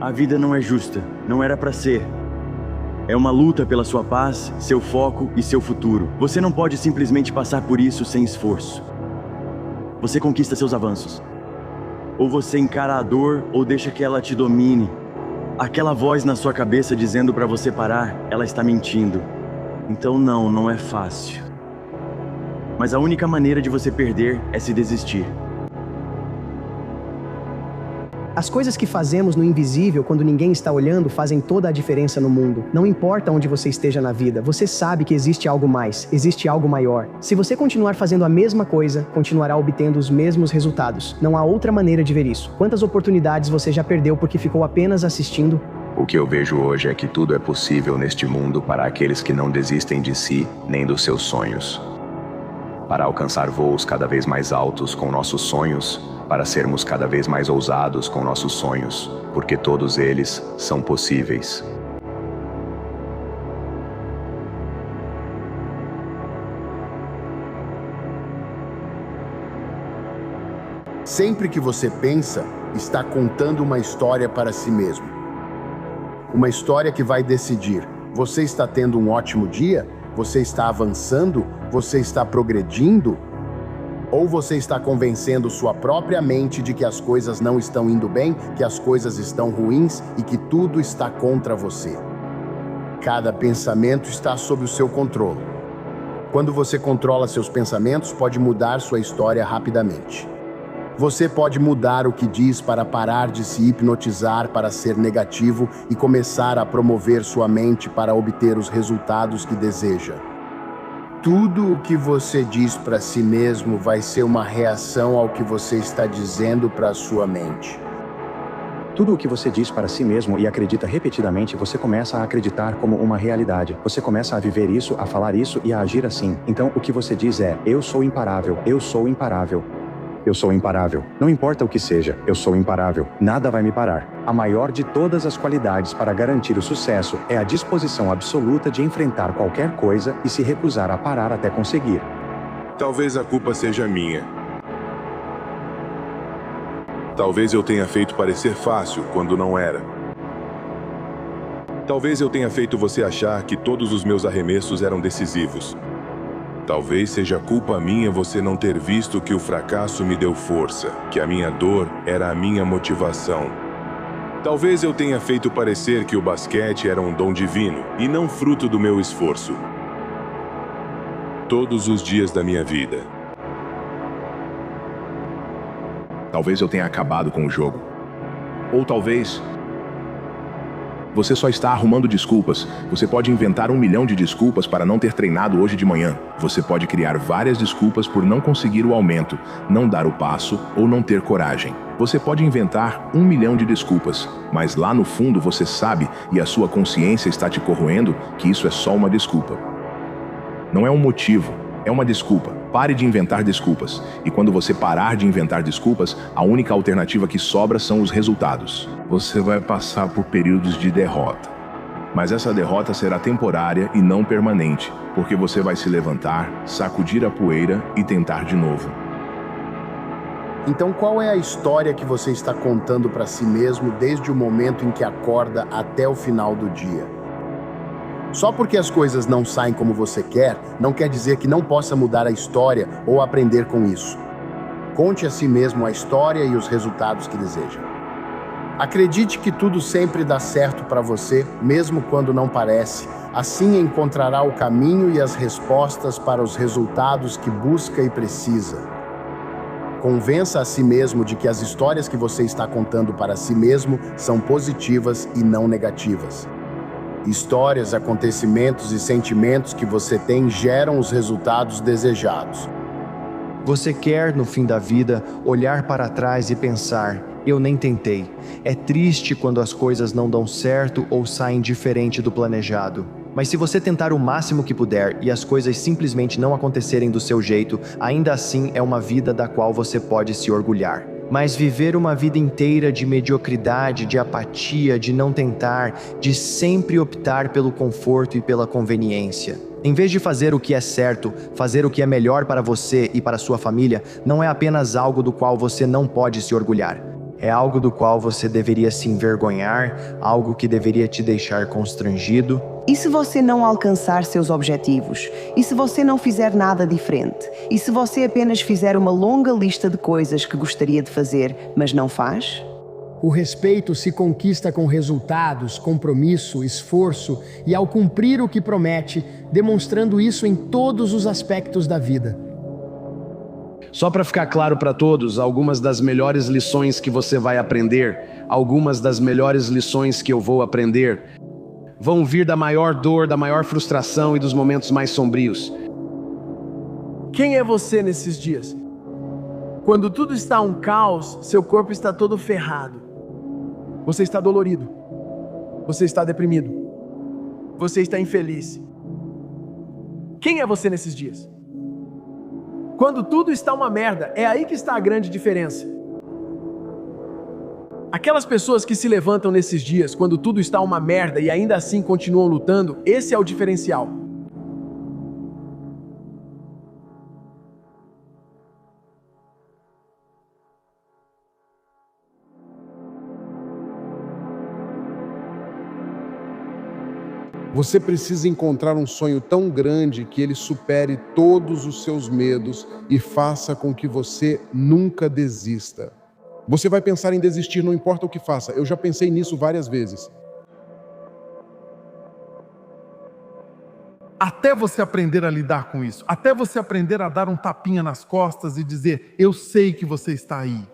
A vida não é justa, não era pra ser. É uma luta pela sua paz, seu foco e seu futuro. Você não pode simplesmente passar por isso sem esforço. Você conquista seus avanços. Ou você encara a dor ou deixa que ela te domine. Aquela voz na sua cabeça dizendo pra você parar, ela está mentindo. Então não é fácil. Mas a única maneira de você perder é se desistir. As coisas que fazemos no invisível quando ninguém está olhando fazem toda a diferença no mundo. Não importa onde você esteja na vida, você sabe que existe algo mais, existe algo maior. Se você continuar fazendo a mesma coisa, continuará obtendo os mesmos resultados. Não há outra maneira de ver isso. Quantas oportunidades você já perdeu porque ficou apenas assistindo? O que eu vejo hoje é que tudo é possível neste mundo para aqueles que não desistem de si nem dos seus sonhos. Para alcançar voos cada vez mais altos com nossos sonhos, para sermos cada vez mais ousados com nossos sonhos, porque todos eles são possíveis. Sempre que você pensa, está contando uma história para si mesmo. Uma história que vai decidir: você está tendo um ótimo dia? Você está avançando? Você está progredindo? Ou você está convencendo sua própria mente de que as coisas não estão indo bem, que as coisas estão ruins e que tudo está contra você? Cada pensamento está sob o seu controle. Quando você controla seus pensamentos, pode mudar sua história rapidamente. Você pode mudar o que diz para parar de se hipnotizar para ser negativo e começar a promover sua mente para obter os resultados que deseja. Tudo o que você diz para si mesmo vai ser uma reação ao que você está dizendo para a sua mente. Tudo o que você diz para si mesmo e acredita repetidamente, você começa a acreditar como uma realidade. Você começa a viver isso, a falar isso e a agir assim. Então, o que você diz é: eu sou imparável, eu sou imparável. Eu sou imparável. Não importa o que seja, eu sou imparável. Nada vai me parar. A maior de todas as qualidades para garantir o sucesso é a disposição absoluta de enfrentar qualquer coisa e se recusar a parar até conseguir. Talvez a culpa seja minha. Talvez eu tenha feito parecer fácil quando não era. Talvez eu tenha feito você achar que todos os meus arremessos eram decisivos. Talvez seja culpa minha você não ter visto que o fracasso me deu força, que a minha dor era a minha motivação. Talvez eu tenha feito parecer que o basquete era um dom divino e não fruto do meu esforço. Todos os dias da minha vida. Talvez eu tenha acabado com o jogo. Ou talvez você só está arrumando desculpas. Você pode inventar 1 milhão de desculpas para não ter treinado hoje de manhã. Você pode criar várias desculpas por não conseguir o aumento, não dar o passo ou não ter coragem. Você pode inventar 1 milhão de desculpas, mas lá no fundo você sabe, e a sua consciência está te corroendo, que isso é só uma desculpa. Não é um motivo, é uma desculpa. Pare de inventar desculpas. E quando você parar de inventar desculpas, a única alternativa que sobra são os resultados. Você vai passar por períodos de derrota. Mas essa derrota será temporária e não permanente, porque você vai se levantar, sacudir a poeira e tentar de novo. Então, qual é a história que você está contando para si mesmo desde o momento em que acorda até o final do dia? Só porque as coisas não saem como você quer, não quer dizer que não possa mudar a história ou aprender com isso. Conte a si mesmo a história e os resultados que deseja. Acredite que tudo sempre dá certo para você, mesmo quando não parece. Assim encontrará o caminho e as respostas para os resultados que busca e precisa. Convença a si mesmo de que as histórias que você está contando para si mesmo são positivas e não negativas. Histórias, acontecimentos e sentimentos que você tem geram os resultados desejados. Você quer, no fim da vida, olhar para trás e pensar: eu nem tentei. É triste quando as coisas não dão certo ou saem diferente do planejado. Mas se você tentar o máximo que puder e as coisas simplesmente não acontecerem do seu jeito, ainda assim é uma vida da qual você pode se orgulhar. Mas viver uma vida inteira de mediocridade, de apatia, de não tentar, de sempre optar pelo conforto e pela conveniência. Em vez de fazer o que é certo, fazer o que é melhor para você e para sua família, não é apenas algo do qual você não pode se orgulhar. É algo do qual você deveria se envergonhar, algo que deveria te deixar constrangido. E se você não alcançar seus objetivos? E se você não fizer nada diferente? E se você apenas fizer uma longa lista de coisas que gostaria de fazer, mas não faz? O respeito se conquista com resultados, compromisso, esforço e ao cumprir o que promete, demonstrando isso em todos os aspectos da vida. Só para ficar claro para todos, algumas das melhores lições que você vai aprender, algumas das melhores lições que eu vou aprender, vão vir da maior dor, da maior frustração e dos momentos mais sombrios. Quem é você nesses dias? Quando tudo está um caos, seu corpo está todo ferrado. Você está dolorido. Você está deprimido. Você está infeliz. Quem é você nesses dias? Quando tudo está uma merda, é aí que está a grande diferença. Aquelas pessoas que se levantam nesses dias, quando tudo está uma merda e ainda assim continuam lutando, esse é o diferencial. Você precisa encontrar um sonho tão grande que ele supere todos os seus medos e faça com que você nunca desista. Você vai pensar em desistir, não importa o que faça. Eu já pensei nisso várias vezes. Até você aprender a lidar com isso, até você aprender a dar um tapinha nas costas e dizer, eu sei que você está aí.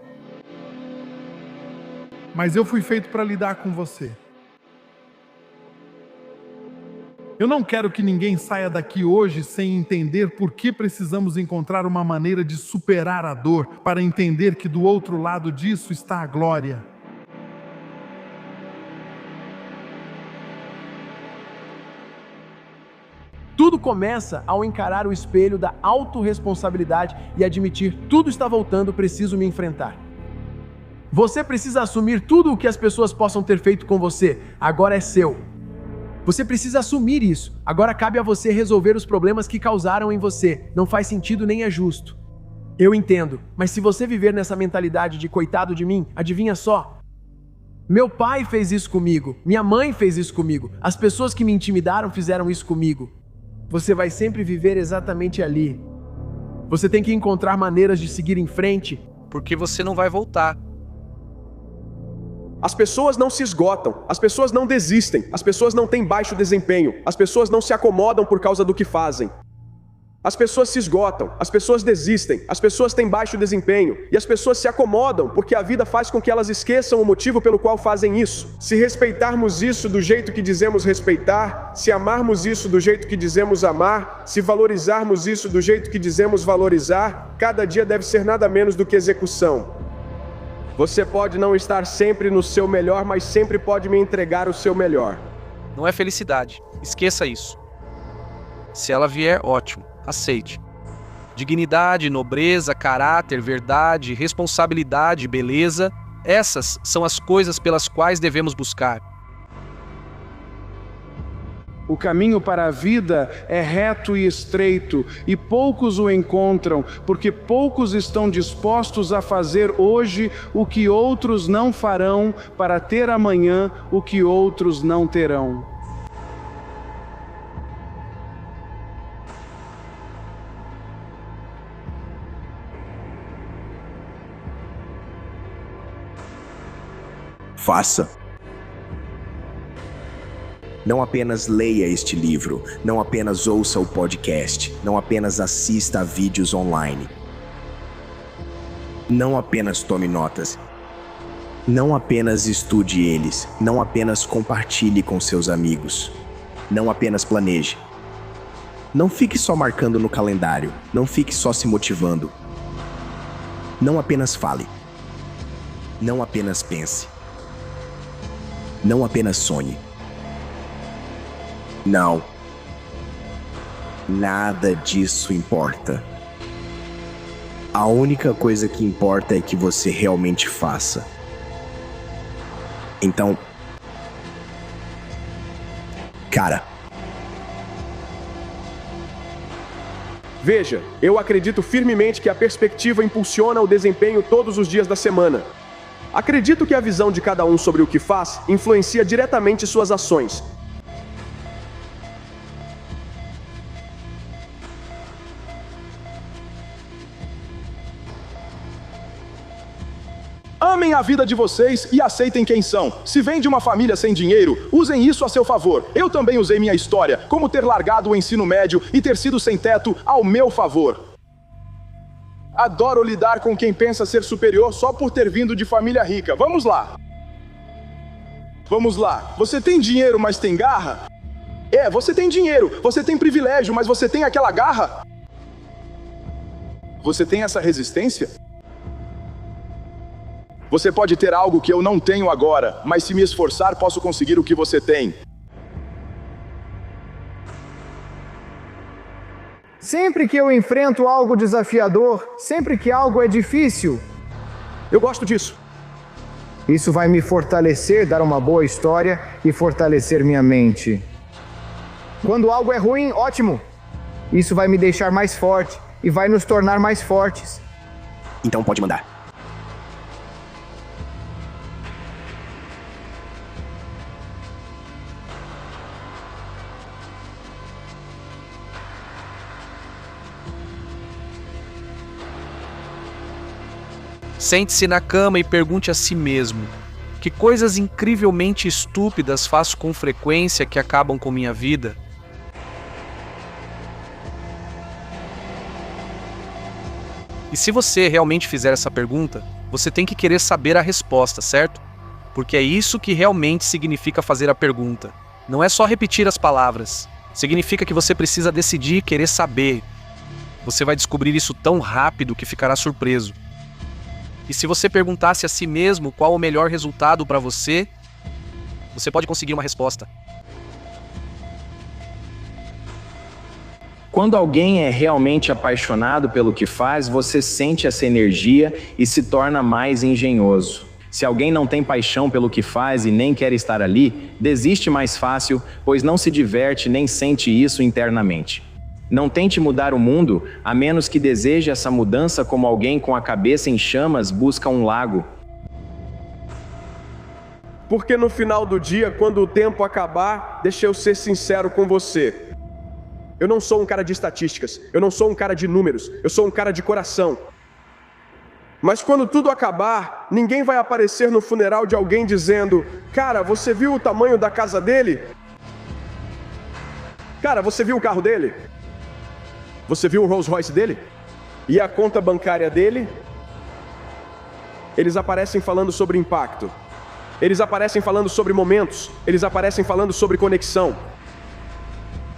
Mas eu fui feito para lidar com você. Eu não quero que ninguém saia daqui hoje sem entender por que precisamos encontrar uma maneira de superar a dor, para entender que do outro lado disso está a glória. Tudo começa ao encarar o espelho da autorresponsabilidade e admitir tudo está voltando, preciso me enfrentar. Você precisa assumir tudo o que as pessoas possam ter feito com você, agora é seu. Você precisa assumir isso. Agora cabe a você resolver os problemas que causaram em você. Não faz sentido nem é justo. Eu entendo, mas se você viver nessa mentalidade de coitado de mim, adivinha só? Meu pai fez isso comigo, minha mãe fez isso comigo, as pessoas que me intimidaram fizeram isso comigo. Você vai sempre viver exatamente ali. Você tem que encontrar maneiras de seguir em frente. Porque você não vai voltar. As pessoas não se esgotam, as pessoas não desistem, as pessoas não têm baixo desempenho, as pessoas não se acomodam por causa do que fazem. As pessoas se esgotam, as pessoas desistem, as pessoas têm baixo desempenho e as pessoas se acomodam porque a vida faz com que elas esqueçam o motivo pelo qual fazem isso. Se respeitarmos isso do jeito que dizemos respeitar, se amarmos isso do jeito que dizemos amar, se valorizarmos isso do jeito que dizemos valorizar, cada dia deve ser nada menos do que execução. Você pode não estar sempre no seu melhor, mas sempre pode me entregar o seu melhor. Não é felicidade. Esqueça isso. Se ela vier, ótimo. Aceite. Dignidade, nobreza, caráter, verdade, responsabilidade, beleza, essas são as coisas pelas quais devemos buscar. O caminho para a vida é reto e estreito, e poucos o encontram, porque poucos estão dispostos a fazer hoje o que outros não farão, para ter amanhã o que outros não terão. Faça. Não apenas leia este livro, não apenas ouça o podcast, não apenas assista a vídeos online. Não apenas tome notas. Não apenas estude eles, não apenas compartilhe com seus amigos. Não apenas planeje. Não fique só marcando no calendário, não fique só se motivando. Não apenas fale. Não apenas pense. Não apenas sonhe. Não. Nada disso importa. A única coisa que importa é que você realmente faça. Então, cara. Veja, eu acredito firmemente que a perspectiva impulsiona o desempenho todos os dias da semana. Acredito que a visão de cada um sobre o que faz influencia diretamente suas ações. Amem a vida de vocês e aceitem quem são. Se vêm de uma família sem dinheiro, usem isso a seu favor. Eu também usei minha história, como ter largado o ensino médio e ter sido sem teto, ao meu favor. Adoro lidar com quem pensa ser superior só por ter vindo de família rica. Vamos lá. Vamos lá. Você tem dinheiro, mas tem garra? Você tem dinheiro, você tem privilégio, mas você tem aquela garra? Você tem essa resistência? Você pode ter algo que eu não tenho agora, mas se me esforçar, posso conseguir o que você tem. Sempre que eu enfrento algo desafiador, sempre que algo é difícil, eu gosto disso. Isso vai me fortalecer, dar uma boa história e fortalecer minha mente. Quando algo é ruim, ótimo. Isso vai me deixar mais forte e vai nos tornar mais fortes. Então pode mandar. Sente-se na cama e pergunte a si mesmo: que coisas incrivelmente estúpidas faço com frequência que acabam com minha vida? E se você realmente fizer essa pergunta, você tem que querer saber a resposta, certo? Porque é isso que realmente significa fazer a pergunta. Não é só repetir as palavras. Significa que você precisa decidir e querer saber. Você vai descobrir isso tão rápido que ficará surpreso. E se você perguntasse a si mesmo qual o melhor resultado para você, você pode conseguir uma resposta. Quando alguém é realmente apaixonado pelo que faz, você sente essa energia e se torna mais engenhoso. Se alguém não tem paixão pelo que faz e nem quer estar ali, desiste mais fácil, pois não se diverte nem sente isso internamente. Não tente mudar o mundo, a menos que deseje essa mudança como alguém com a cabeça em chamas busca um lago. Porque no final do dia, quando o tempo acabar, deixa eu ser sincero com você. Eu não sou um cara de estatísticas, eu não sou um cara de números, eu sou um cara de coração. Mas quando tudo acabar, ninguém vai aparecer no funeral de alguém dizendo: cara, você viu o tamanho da casa dele? Cara, você viu o carro dele? Você viu o Rolls Royce dele? E a conta bancária dele? Eles aparecem falando sobre impacto. Eles aparecem falando sobre momentos. Eles aparecem falando sobre conexão.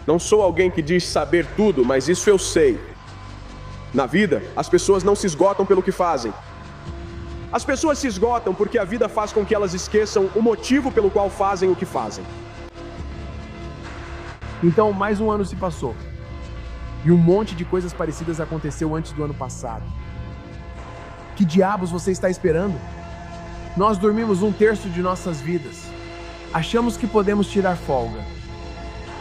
Não sou alguém que diz saber tudo, mas isso eu sei. Na vida, as pessoas não se esgotam pelo que fazem. As pessoas se esgotam porque a vida faz com que elas esqueçam o motivo pelo qual fazem o que fazem. Então, mais um ano se passou. E um monte de coisas parecidas aconteceu antes do ano passado. Que diabos você está esperando? Nós dormimos 1/3 de nossas vidas. Achamos que podemos tirar folga.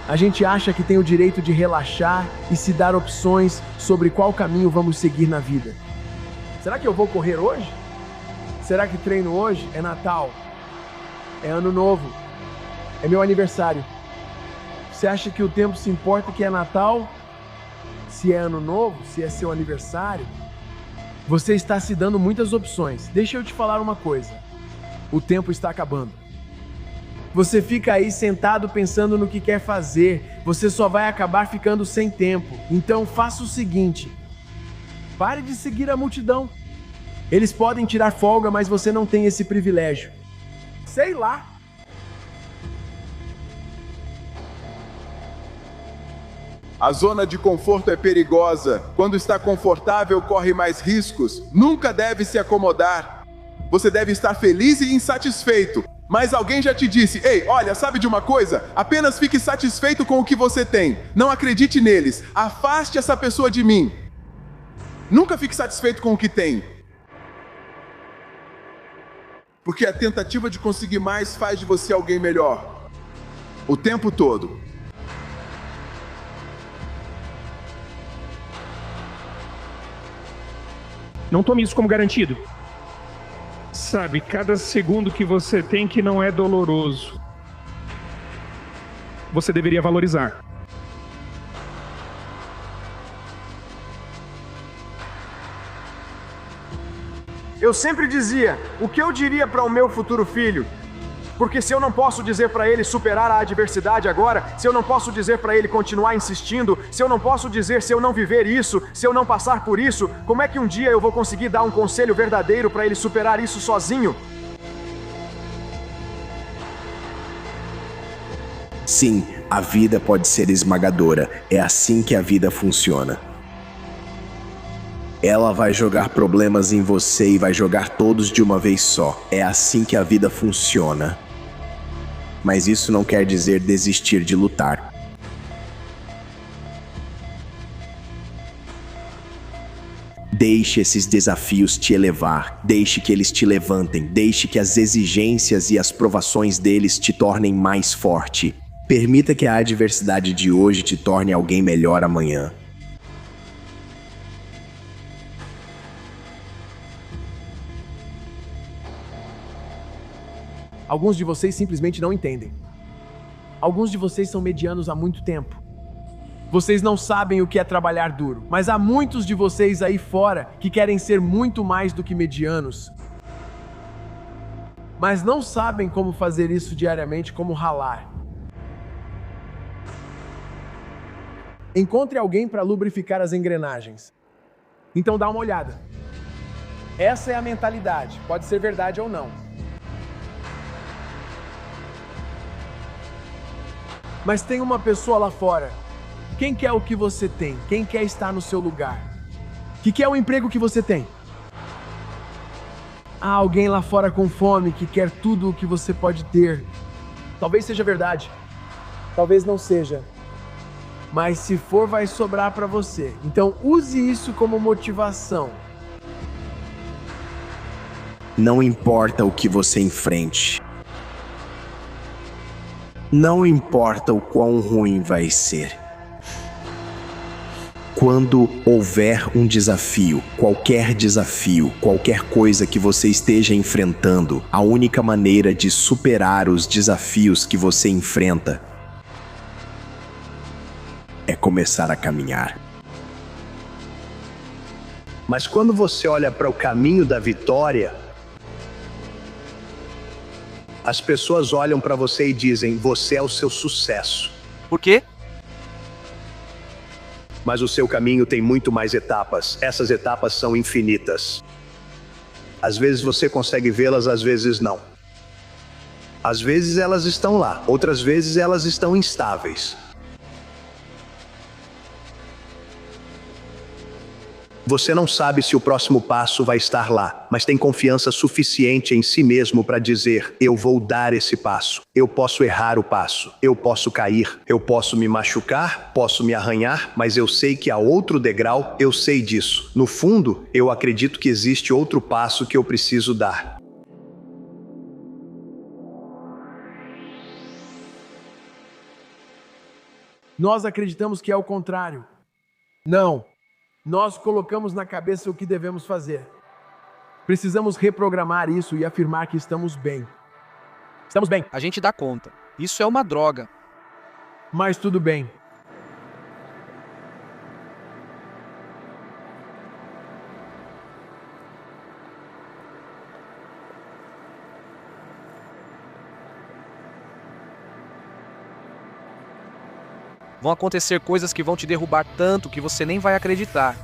A gente acha que tem o direito de relaxar e se dar opções sobre qual caminho vamos seguir na vida. Será que eu vou correr hoje? Será que treino hoje? É Natal. É Ano Novo. É meu aniversário. Você acha que o tempo se importa que é Natal? Se é Ano Novo? Se é seu aniversário? Você está se dando muitas opções. Deixa eu te falar uma coisa. O tempo está acabando. Você fica aí sentado pensando no que quer fazer. Você só vai acabar ficando sem tempo. Então faça o seguinte. Pare de seguir a multidão. Eles podem tirar folga, mas você não tem esse privilégio. Sei lá. A zona de conforto é perigosa. Quando está confortável, corre mais riscos. Nunca deve se acomodar. Você deve estar feliz e insatisfeito. Mas alguém já te disse: ei, olha, sabe de uma coisa? Apenas fique satisfeito com o que você tem. Não acredite neles. Afaste essa pessoa de mim. Nunca fique satisfeito com o que tem. Porque a tentativa de conseguir mais faz de você alguém melhor. O tempo todo. Não tome isso como garantido. Sabe, cada segundo que você tem que não é doloroso, você deveria valorizar. Eu sempre dizia, o que eu diria para o meu futuro filho? Porque se eu não posso dizer para ele superar a adversidade agora, se eu não posso dizer para ele continuar insistindo, se eu não posso dizer se eu não viver isso, se eu não passar por isso, como é que um dia eu vou conseguir dar um conselho verdadeiro para ele superar isso sozinho? Sim, a vida pode ser esmagadora. É assim que a vida funciona. Ela vai jogar problemas em você e vai jogar todos de uma vez só. É assim que a vida funciona. Mas isso não quer dizer desistir de lutar. Deixe esses desafios te elevar. Deixe que eles te levantem. Deixe que as exigências e as provações deles te tornem mais forte. Permita que a adversidade de hoje te torne alguém melhor amanhã. Alguns de vocês simplesmente não entendem. Alguns de vocês são medianos há muito tempo. Vocês não sabem o que é trabalhar duro, mas há muitos de vocês aí fora que querem ser muito mais do que medianos, mas não sabem como fazer isso diariamente, como ralar. Encontre alguém para lubrificar as engrenagens. Então dá uma olhada. Essa é a mentalidade, pode ser verdade ou não. Mas tem uma pessoa lá fora. Quem quer o que você tem? Quem quer estar no seu lugar? Que quer o emprego que você tem? Há alguém lá fora com fome que quer tudo o que você pode ter. Talvez seja verdade. Talvez não seja. Mas se for, vai sobrar para você. Então use isso como motivação. Não importa o que você enfrente. Não importa o quão ruim vai ser. Quando houver um desafio, qualquer coisa que você esteja enfrentando, a única maneira de superar os desafios que você enfrenta é começar a caminhar. Mas quando você olha para o caminho da vitória, as pessoas olham para você e dizem, você é o seu sucesso. Por quê? Mas o seu caminho tem muito mais etapas. Essas etapas são infinitas. Às vezes você consegue vê-las, às vezes não. Às vezes elas estão lá, outras vezes elas estão instáveis. Você não sabe se o próximo passo vai estar lá, mas tem confiança suficiente em si mesmo para dizer, eu vou dar esse passo. Eu posso errar o passo, eu posso cair, eu posso me machucar, posso me arranhar, mas eu sei que há outro degrau, eu sei disso. No fundo, eu acredito que existe outro passo que eu preciso dar. Nós acreditamos que é o contrário. Não. Nós colocamos na cabeça o que devemos fazer. Precisamos reprogramar isso e afirmar que estamos bem. Estamos bem. A gente dá conta. Isso é uma droga. Mas tudo bem. Vão acontecer coisas que vão te derrubar tanto que você nem vai acreditar.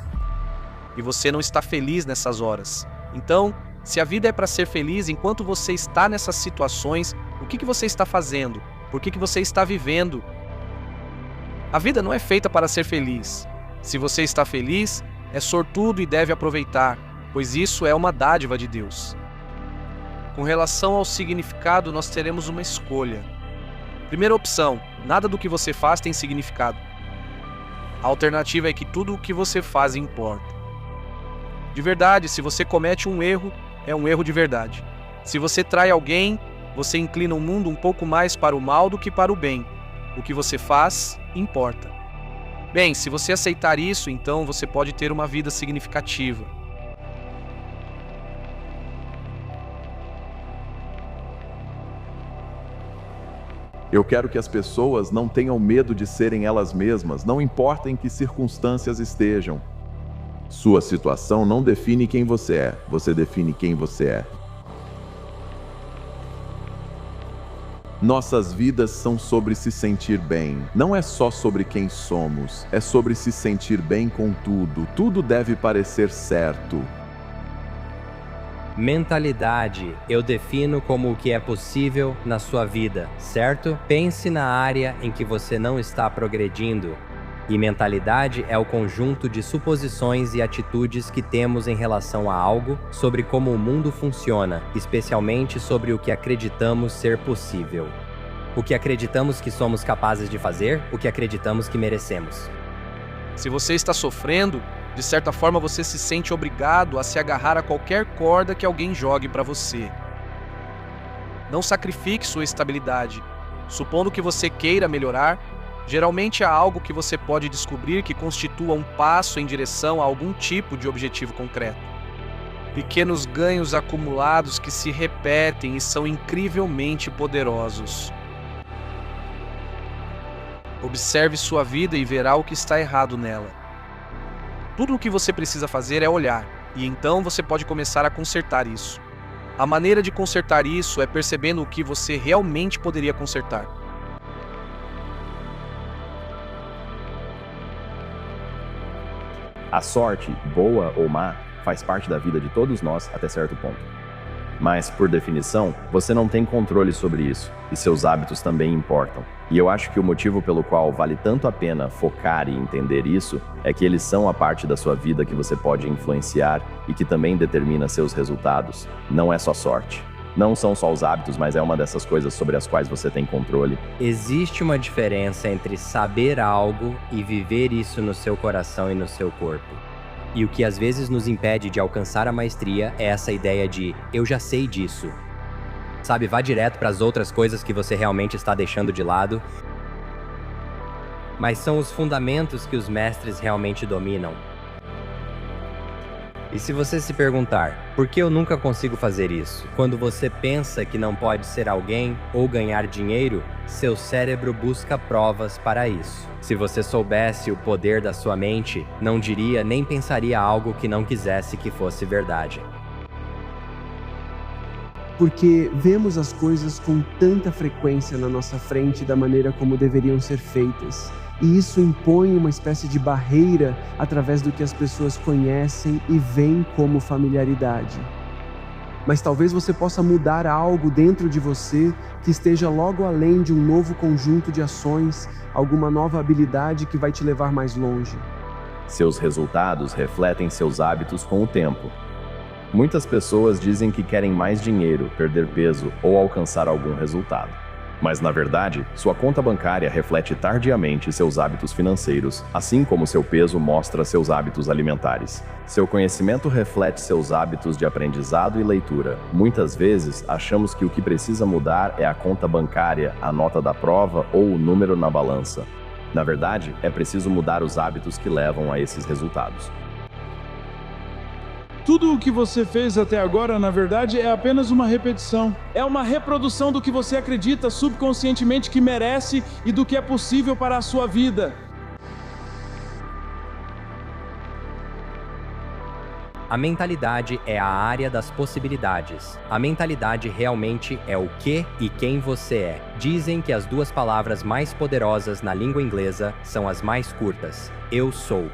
E você não está feliz nessas horas. Então, se a vida é para ser feliz enquanto você está nessas situações, o que você está fazendo? Por que você está vivendo? A vida não é feita para ser feliz. Se você está feliz, é sortudo e deve aproveitar, pois isso é uma dádiva de Deus. Com relação ao significado, nós teremos uma escolha. Primeira opção, nada do que você faz tem significado. A alternativa é que tudo o que você faz importa. De verdade, se você comete um erro, é um erro de verdade. Se você trai alguém, você inclina o mundo um pouco mais para o mal do que para o bem. O que você faz, importa. Bem, se você aceitar isso, então você pode ter uma vida significativa. Eu quero que as pessoas não tenham medo de serem elas mesmas, não importa em que circunstâncias estejam. Sua situação não define quem você define quem você é. Nossas vidas são sobre se sentir bem. Não é só sobre quem somos, é sobre se sentir bem com tudo. Tudo deve parecer certo. Mentalidade eu defino como o que é possível na sua vida, certo? Pense na área em que você não está progredindo. E mentalidade é o conjunto de suposições e atitudes que temos em relação a algo, sobre como o mundo funciona, especialmente sobre o que acreditamos ser possível. O que acreditamos que somos capazes de fazer, o que acreditamos que merecemos. Se você está sofrendo, de certa forma você se sente obrigado a se agarrar a qualquer corda que alguém jogue para você. Não sacrifique sua estabilidade. Supondo que você queira melhorar, geralmente há algo que você pode descobrir que constitua um passo em direção a algum tipo de objetivo concreto. Pequenos ganhos acumulados que se repetem e são incrivelmente poderosos. Observe sua vida e verá o que está errado nela. Tudo o que você precisa fazer é olhar, e então você pode começar a consertar isso. A maneira de consertar isso é percebendo o que você realmente poderia consertar. A sorte, boa ou má, faz parte da vida de todos nós até certo ponto. Mas, por definição, você não tem controle sobre isso, e seus hábitos também importam. E eu acho que o motivo pelo qual vale tanto a pena focar e entender isso é que eles são a parte da sua vida que você pode influenciar e que também determina seus resultados. Não é só sorte. Não são só os hábitos, mas é uma dessas coisas sobre as quais você tem controle. Existe uma diferença entre saber algo e viver isso no seu coração e no seu corpo. E o que às vezes nos impede de alcançar a maestria é essa ideia de eu já sei disso. Sabe, vá direto para as outras coisas que você realmente está deixando de lado. Mas são os fundamentos que os mestres realmente dominam. E se você se perguntar, por que eu nunca consigo fazer isso? Quando você pensa que não pode ser alguém ou ganhar dinheiro, seu cérebro busca provas para isso. Se você soubesse o poder da sua mente, não diria nem pensaria algo que não quisesse que fosse verdade. Porque vemos as coisas com tanta frequência na nossa frente da maneira como deveriam ser feitas. E isso impõe uma espécie de barreira através do que as pessoas conhecem e veem como familiaridade. Mas talvez você possa mudar algo dentro de você que esteja logo além de um novo conjunto de ações, alguma nova habilidade que vai te levar mais longe. Seus resultados refletem seus hábitos com o tempo. Muitas pessoas dizem que querem mais dinheiro, perder peso ou alcançar algum resultado. Mas, na verdade, sua conta bancária reflete tardiamente seus hábitos financeiros, assim como seu peso mostra seus hábitos alimentares. Seu conhecimento reflete seus hábitos de aprendizado e leitura. Muitas vezes, achamos que o que precisa mudar é a conta bancária, a nota da prova ou o número na balança. Na verdade, é preciso mudar os hábitos que levam a esses resultados. Tudo o que você fez até agora, na verdade, é apenas uma repetição. É uma reprodução do que você acredita subconscientemente que merece e do que é possível para a sua vida. A mentalidade é a área das possibilidades. A mentalidade realmente é o que e quem você é. Dizem que as duas palavras mais poderosas na língua inglesa são as mais curtas. Eu sou.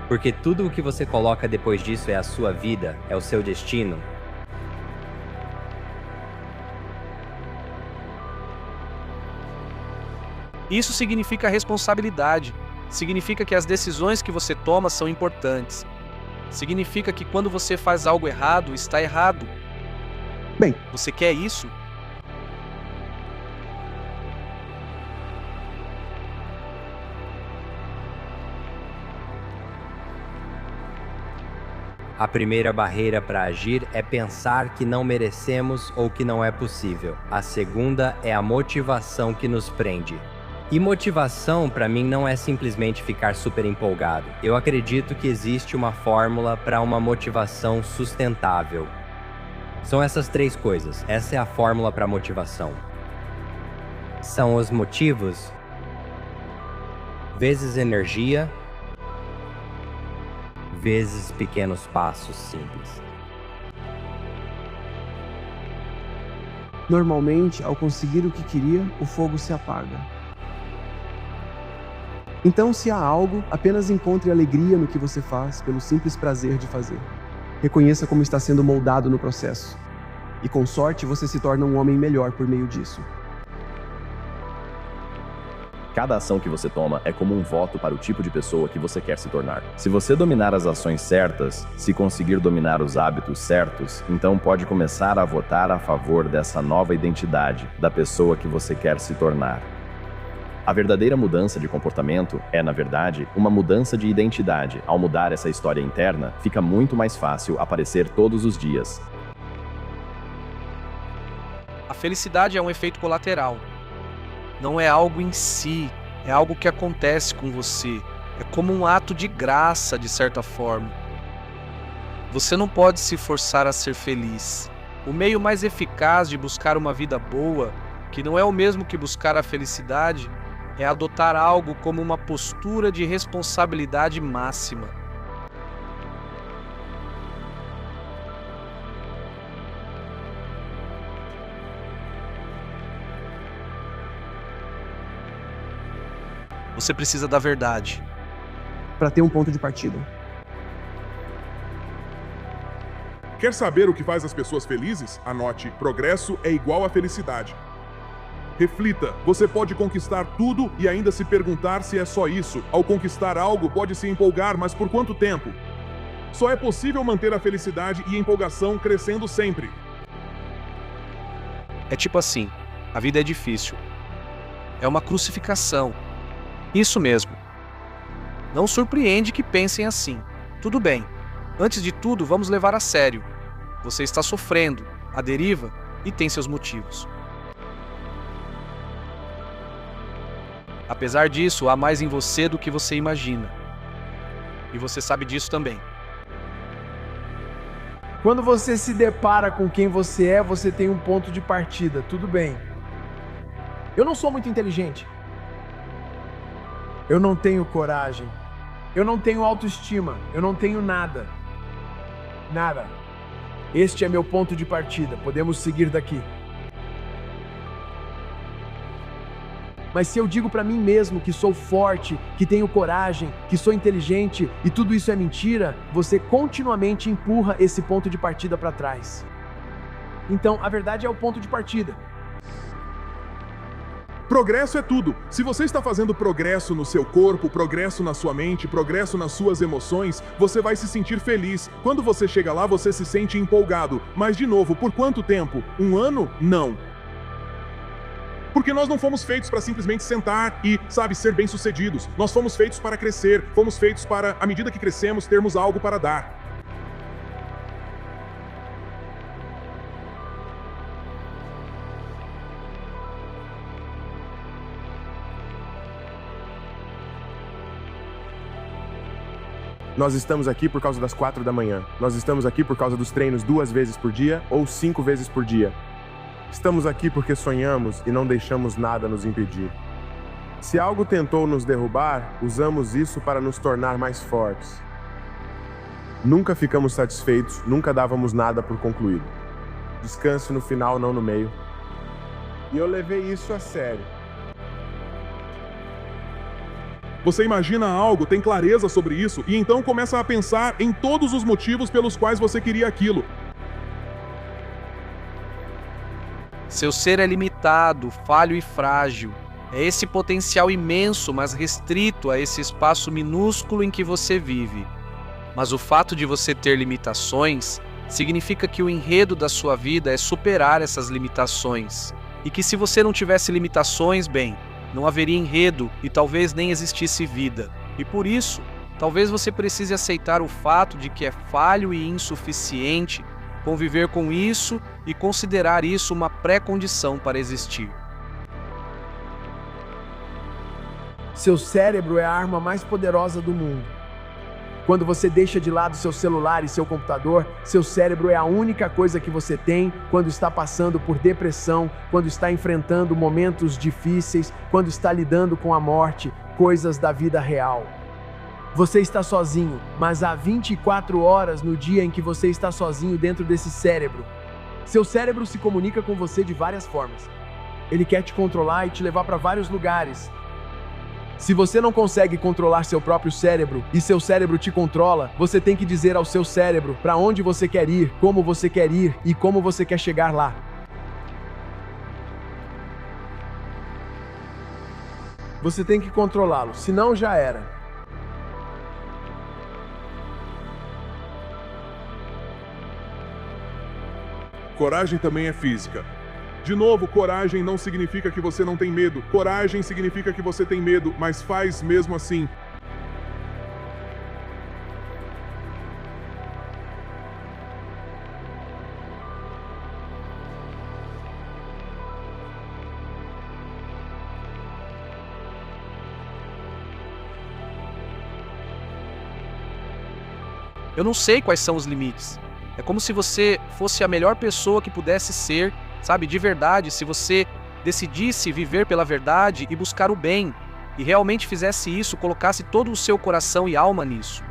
Porque tudo o que você coloca depois disso é a sua vida, é o seu destino. Isso significa responsabilidade. Significa que as decisões que você toma são importantes. Significa que quando você faz algo errado, está errado. Bem, você quer isso? A primeira barreira para agir é pensar que não merecemos ou que não é possível. A segunda é a motivação que nos prende. E motivação, para mim, não é simplesmente ficar super empolgado. Eu acredito que existe uma fórmula para uma motivação sustentável. São essas três coisas. Essa é a fórmula para a motivação. são os motivos vezes energia vezes pequenos passos simples. Normalmente, ao conseguir o que queria, o fogo se apaga. Então, se há algo, apenas encontre alegria no que você faz pelo simples prazer de fazer. Reconheça como está sendo moldado no processo. E com sorte, você se torna um homem melhor por meio disso. Cada ação que você toma é como um voto para o tipo de pessoa que você quer se tornar. Se você dominar as ações certas, se conseguir dominar os hábitos certos, então pode começar a votar a favor dessa nova identidade, da pessoa que você quer se tornar. A verdadeira mudança de comportamento é, na verdade, uma mudança de identidade. Ao mudar essa história interna, fica muito mais fácil aparecer todos os dias. A felicidade é um efeito colateral. Não é algo em si, é algo que acontece com você. É como um ato de graça, de certa forma. Você não pode se forçar a ser feliz. O meio mais eficaz de buscar uma vida boa, que não é o mesmo que buscar a felicidade, é adotar algo como uma postura de responsabilidade máxima. Você precisa da verdade. Para ter um ponto de partida. Quer saber o que faz as pessoas felizes? Anote: progresso é igual a felicidade. Reflita: você pode conquistar tudo e ainda se perguntar se é só isso. Ao conquistar algo, pode se empolgar, mas por quanto tempo? Só é possível manter a felicidade e a empolgação crescendo sempre. É tipo assim, a vida é difícil. É uma crucificação. Isso mesmo. Não surpreende que pensem assim. Tudo bem. Antes de tudo, vamos levar a sério. Você está sofrendo, à deriva, e tem seus motivos. Apesar disso, há mais em você do que você imagina. E você sabe disso também. Quando você se depara com quem você é, você tem um ponto de partida. Tudo bem. Eu não sou muito inteligente. Eu não tenho coragem. Eu não tenho autoestima. Eu não tenho nada. Nada. Este é meu ponto de partida. Podemos seguir daqui. Mas se eu digo para mim mesmo que sou forte, que tenho coragem, que sou inteligente e tudo isso é mentira, você continuamente empurra esse ponto de partida para trás. Então, a verdade é o ponto de partida. Progresso é tudo. Se você está fazendo progresso no seu corpo, progresso na sua mente, progresso nas suas emoções, você vai se sentir feliz. Quando você chega lá, você se sente empolgado. Mas, de novo, por quanto tempo? 1 ano? Não. Porque nós não fomos feitos para simplesmente sentar e, ser bem-sucedidos. Nós fomos feitos para crescer. Fomos feitos para, à medida que crescemos, termos algo para dar. Nós estamos aqui por causa das 4 da manhã. Nós estamos aqui por causa dos treinos 2 vezes por dia ou 5 vezes por dia. Estamos aqui porque sonhamos e não deixamos nada nos impedir. Se algo tentou nos derrubar, usamos isso para nos tornar mais fortes. Nunca ficamos satisfeitos, nunca dávamos nada por concluído. Descanse no final, não no meio. E eu levei isso a sério. Você imagina algo, tem clareza sobre isso, e então começa a pensar em todos os motivos pelos quais você queria aquilo. Seu ser é limitado, falho e frágil. É esse potencial imenso, mas restrito a esse espaço minúsculo em que você vive. Mas o fato de você ter limitações significa que o enredo da sua vida é superar essas limitações. E que se você não tivesse limitações, bem, não haveria enredo e talvez nem existisse vida. E por isso, talvez você precise aceitar o fato de que é falho e insuficiente, conviver com isso e considerar isso uma pré-condição para existir. Seu cérebro é a arma mais poderosa do mundo. Quando você deixa de lado seu celular e seu computador, seu cérebro é a única coisa que você tem quando está passando por depressão, quando está enfrentando momentos difíceis, quando está lidando com a morte, coisas da vida real. Você está sozinho, mas há 24 horas no dia em que você está sozinho dentro desse cérebro. Seu cérebro se comunica com você de várias formas. Ele quer te controlar e te levar para vários lugares. Se você não consegue controlar seu próprio cérebro e seu cérebro te controla, você tem que dizer ao seu cérebro para onde você quer ir, como você quer ir e como você quer chegar lá. Você tem que controlá-lo, senão já era. Coragem também é física. De novo, coragem não significa que você não tem medo. Coragem significa que você tem medo, mas faz mesmo assim. Eu não sei quais são os limites. É como se você fosse a melhor pessoa que pudesse ser, sabe, de verdade, se você decidisse viver pela verdade e buscar o bem, e realmente fizesse isso, colocasse todo o seu coração e alma nisso.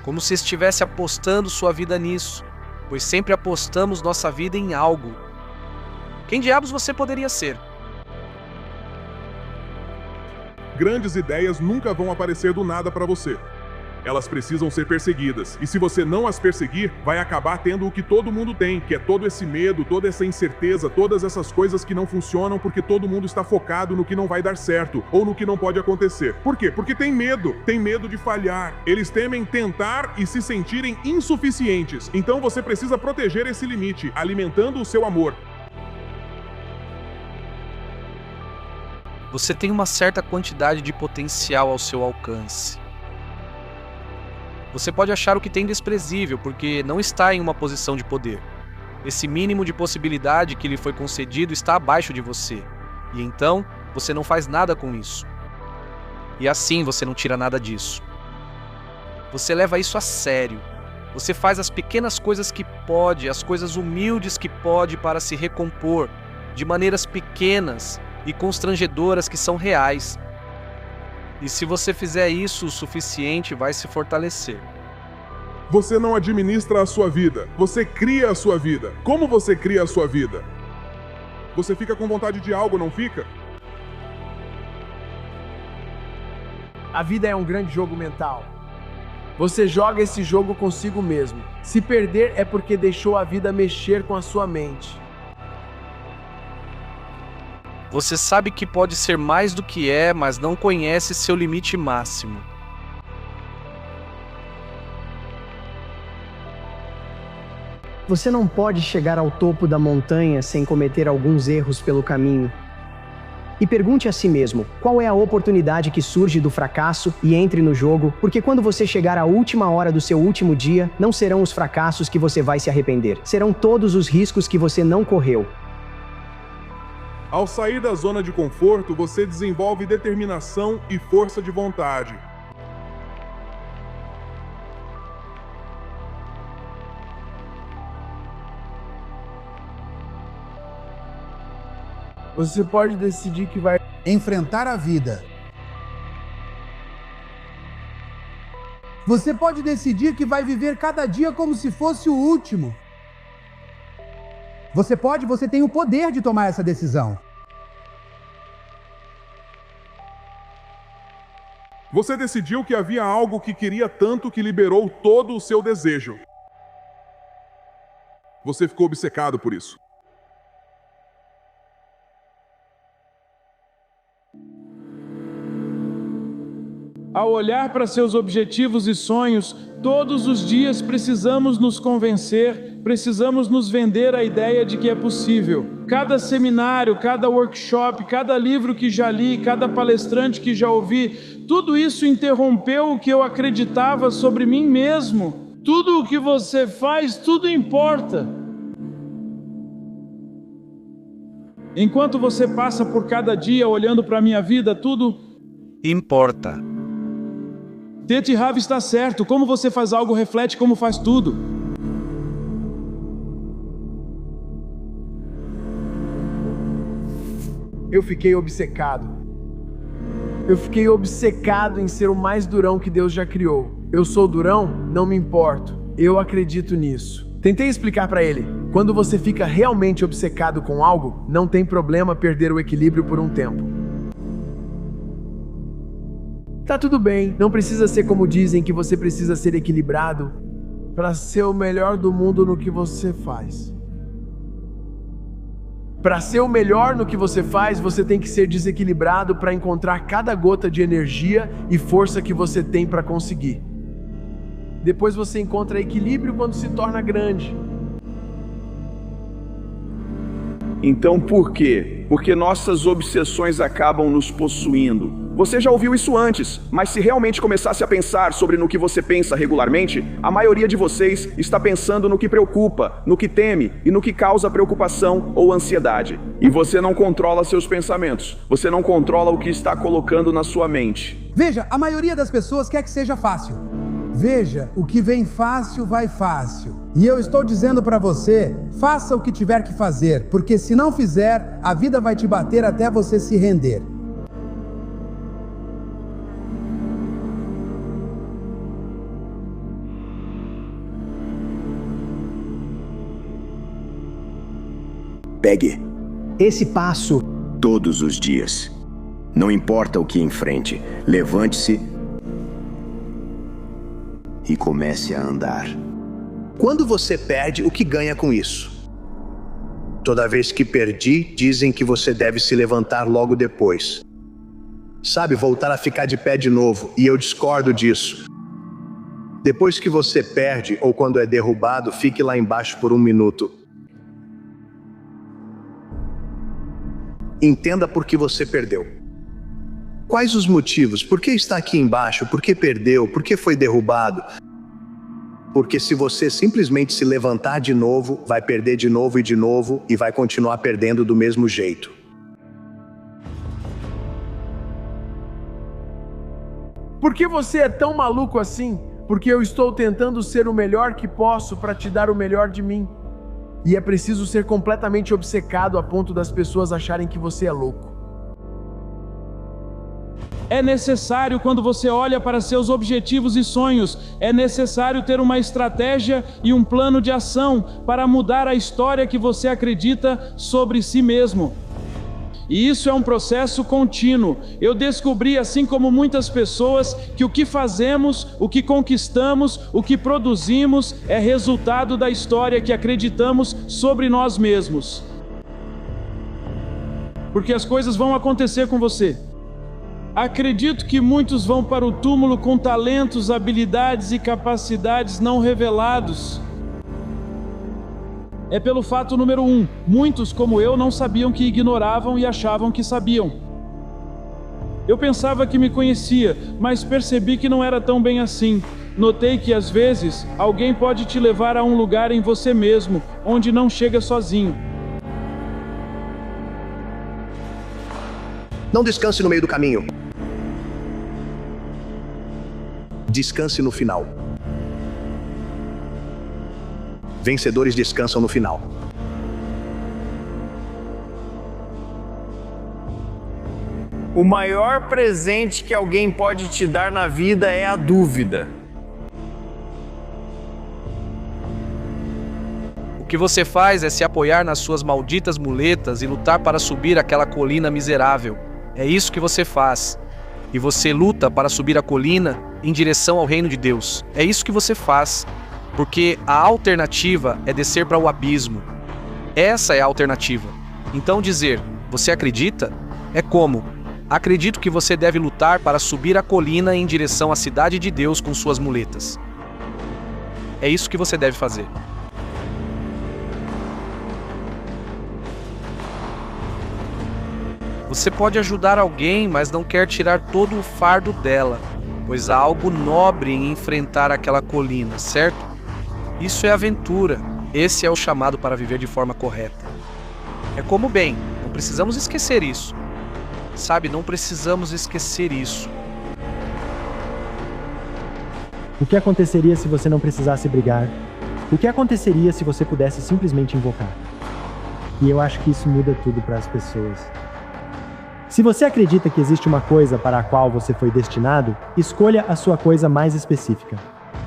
Como se estivesse apostando sua vida nisso, pois sempre apostamos nossa vida em algo. Quem diabos você poderia ser? Grandes ideias nunca vão aparecer do nada para você. Elas precisam ser perseguidas. E se você não as perseguir, vai acabar tendo o que todo mundo tem, que é todo esse medo, toda essa incerteza, todas essas coisas que não funcionam porque todo mundo está focado no que não vai dar certo ou no que não pode acontecer. Por quê? Porque tem medo de falhar. Eles temem tentar e se sentirem insuficientes. Então você precisa proteger esse limite, alimentando o seu amor. Você tem uma certa quantidade de potencial ao seu alcance. Você pode achar o que tem desprezível, porque não está em uma posição de poder. Esse mínimo de possibilidade que lhe foi concedido está abaixo de você. E então, você não faz nada com isso. E assim você não tira nada disso. Você leva isso a sério. Você faz as pequenas coisas que pode, as coisas humildes que pode para se recompor, de maneiras pequenas e constrangedoras que são reais. E se você fizer isso o suficiente, vai se fortalecer. Você não administra a sua vida, você cria a sua vida. Como você cria a sua vida? Você fica com vontade de algo, não fica? A vida é um grande jogo mental. Você joga esse jogo consigo mesmo. Se perder é porque deixou a vida mexer com a sua mente. Você sabe que pode ser mais do que é, mas não conhece seu limite máximo. Você não pode chegar ao topo da montanha sem cometer alguns erros pelo caminho. E pergunte a si mesmo, qual é a oportunidade que surge do fracasso e entre no jogo, porque quando você chegar à última hora do seu último dia, não serão os fracassos que você vai se arrepender, serão todos os riscos que você não correu. Ao sair da zona de conforto, você desenvolve determinação e força de vontade. Você pode decidir que vai enfrentar a vida. Você pode decidir que vai viver cada dia como se fosse o último. Você tem o poder de tomar essa decisão. Você decidiu que havia algo que queria tanto que liberou todo o seu desejo. Você ficou obcecado por isso. Ao olhar para seus objetivos e sonhos, todos os dias precisamos nos convencer, precisamos nos vender a ideia de que é possível. Cada seminário, cada workshop, cada livro que já li, cada palestrante que já ouvi, tudo isso interrompeu o que eu acreditava sobre mim mesmo. Tudo o que você faz, tudo importa. Enquanto você passa por cada dia olhando para a minha vida, tudo importa. Tete Rav está certo. Como você faz algo reflete como faz tudo. Eu fiquei obcecado. Eu fiquei obcecado em ser o mais durão que Deus já criou. Eu sou durão? Não me importo. Eu acredito nisso. Tentei explicar para ele. Quando você fica realmente obcecado com algo, não tem problema perder o equilíbrio por um tempo. Tá tudo bem, não precisa ser como dizem que você precisa ser equilibrado para ser o melhor do mundo no que você faz. Para ser o melhor no que você faz, você tem que ser desequilibrado para encontrar cada gota de energia e força que você tem para conseguir. Depois você encontra equilíbrio quando se torna grande. Então por quê? Porque nossas obsessões acabam nos possuindo. Você já ouviu isso antes, mas se realmente começasse a pensar sobre no que você pensa regularmente, a maioria de vocês está pensando no que preocupa, no que teme e no que causa preocupação ou ansiedade. E você não controla seus pensamentos. Você não controla o que está colocando na sua mente. Veja, a maioria das pessoas quer que seja fácil. Veja, o que vem fácil, vai fácil. E eu estou dizendo para você, faça o que tiver que fazer, porque se não fizer, a vida vai te bater até você se render. Pegue esse passo todos os dias. Não importa o que enfrente, levante-se e comece a andar. Quando você perde, o que ganha com isso? Toda vez que perdi, dizem que você deve se levantar logo depois. Sabe, voltar a ficar de pé de novo, e eu discordo disso. Depois que você perde, ou quando é derrubado, fique lá embaixo por 1 minuto. Entenda por que você perdeu. Quais os motivos? Por que está aqui embaixo? Por que perdeu? Por que foi derrubado? Porque se você simplesmente se levantar de novo, vai perder de novo e vai continuar perdendo do mesmo jeito. Por que você é tão maluco assim? Porque eu estou tentando ser o melhor que posso para te dar o melhor de mim. E é preciso ser completamente obcecado a ponto das pessoas acharem que você é louco. É necessário, quando você olha para seus objetivos e sonhos, é necessário ter uma estratégia e um plano de ação para mudar a história que você acredita sobre si mesmo. E isso é um processo contínuo. Eu descobri, assim como muitas pessoas, que o que fazemos, o que conquistamos, o que produzimos é resultado da história que acreditamos sobre nós mesmos. Porque as coisas vão acontecer com você. Acredito que muitos vão para o túmulo com talentos, habilidades e capacidades não revelados. É pelo fato número 1, muitos como eu não sabiam que ignoravam e achavam que sabiam. Eu pensava que me conhecia, mas percebi que não era tão bem assim. Notei que às vezes alguém pode te levar a um lugar em você mesmo, onde não chega sozinho. Não descanse no meio do caminho. Descanse no final. Vencedores descansam no final. O maior presente que alguém pode te dar na vida é a dúvida. O que você faz é se apoiar nas suas malditas muletas e lutar para subir aquela colina miserável. É isso que você faz. E você luta para subir a colina em direção ao reino de Deus. É isso que você faz. Porque a alternativa é descer para o abismo. Essa é a alternativa. Então dizer, você acredita? É como? Acredito que você deve lutar para subir a colina em direção à cidade de Deus com suas muletas. É isso que você deve fazer. Você pode ajudar alguém, mas não quer tirar todo o fardo dela, pois há algo nobre em enfrentar aquela colina, certo? Isso é aventura. Esse é o chamado para viver de forma correta. É como bem, não precisamos esquecer isso. Sabe, não precisamos esquecer isso. O que aconteceria se você não precisasse brigar? O que aconteceria se você pudesse simplesmente invocar? E eu acho que isso muda tudo para as pessoas. Se você acredita que existe uma coisa para a qual você foi destinado, escolha a sua coisa mais específica.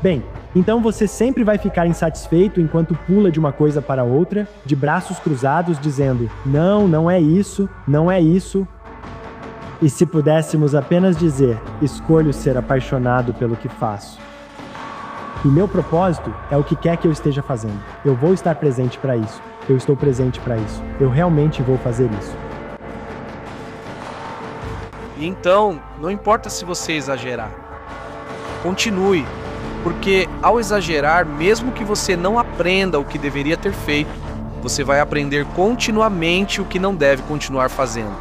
Bem, então você sempre vai ficar insatisfeito enquanto pula de uma coisa para outra, de braços cruzados, dizendo: não, não é isso, não é isso. E se pudéssemos apenas dizer: escolho ser apaixonado pelo que faço. E meu propósito é o que quer que eu esteja fazendo. Eu vou estar presente para isso. Eu estou presente para isso. Eu realmente vou fazer isso. E então, não importa se você exagerar. Continue, porque ao exagerar, mesmo que você não aprenda o que deveria ter feito, você vai aprender continuamente o que não deve continuar fazendo.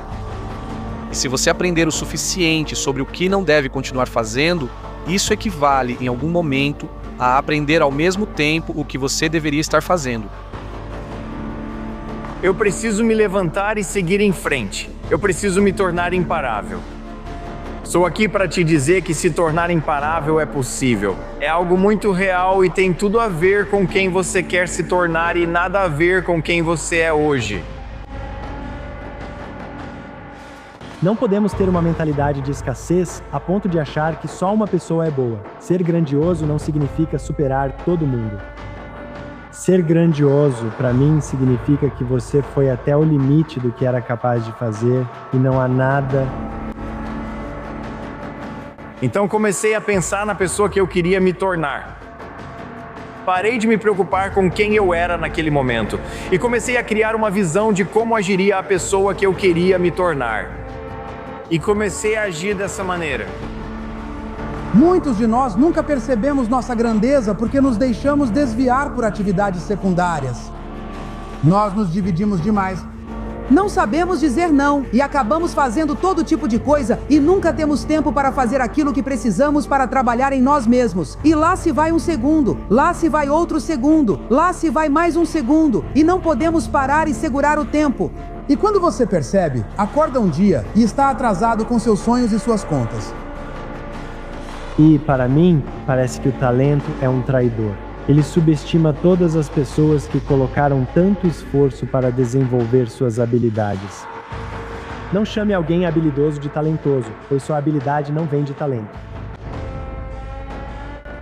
E se você aprender o suficiente sobre o que não deve continuar fazendo, isso equivale, em algum momento, a aprender ao mesmo tempo o que você deveria estar fazendo. Eu preciso me levantar e seguir em frente. Eu preciso me tornar imparável. Sou aqui para te dizer que se tornar imparável é possível. É algo muito real e tem tudo a ver com quem você quer se tornar e nada a ver com quem você é hoje. Não podemos ter uma mentalidade de escassez a ponto de achar que só uma pessoa é boa. Ser grandioso não significa superar todo mundo. Ser grandioso, para mim, significa que você foi até o limite do que era capaz de fazer e não há nada. Então comecei a pensar na pessoa que eu queria me tornar. Parei de me preocupar com quem eu era naquele momento e comecei a criar uma visão de como agiria a pessoa que eu queria me tornar. E comecei a agir dessa maneira. Muitos de nós nunca percebemos nossa grandeza porque nos deixamos desviar por atividades secundárias. Nós nos dividimos demais. Não sabemos dizer não e acabamos fazendo todo tipo de coisa e nunca temos tempo para fazer aquilo que precisamos para trabalhar em nós mesmos. E lá se vai um segundo, lá se vai outro segundo, lá se vai mais um segundo e não podemos parar e segurar o tempo. E quando você percebe, acorda um dia e está atrasado com seus sonhos e suas contas. E, para mim, parece que o talento é um traidor. Ele subestima todas as pessoas que colocaram tanto esforço para desenvolver suas habilidades. Não chame alguém habilidoso de talentoso, pois sua habilidade não vem de talento.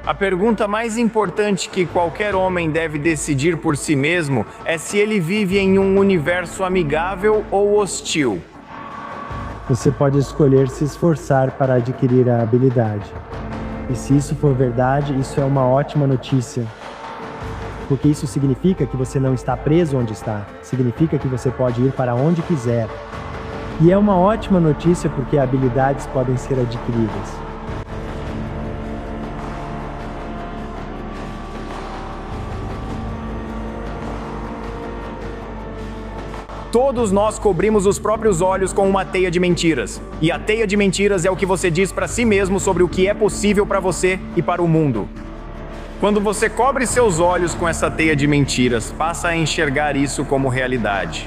A pergunta mais importante que qualquer homem deve decidir por si mesmo é se ele vive em um universo amigável ou hostil. Você pode escolher se esforçar para adquirir a habilidade. E se isso for verdade, isso é uma ótima notícia. Porque isso significa que você não está preso onde está. Significa que você pode ir para onde quiser. E é uma ótima notícia porque habilidades podem ser adquiridas. Todos nós cobrimos os próprios olhos com uma teia de mentiras. E a teia de mentiras é o que você diz para si mesmo sobre o que é possível para você e para o mundo. Quando você cobre seus olhos com essa teia de mentiras, passa a enxergar isso como realidade.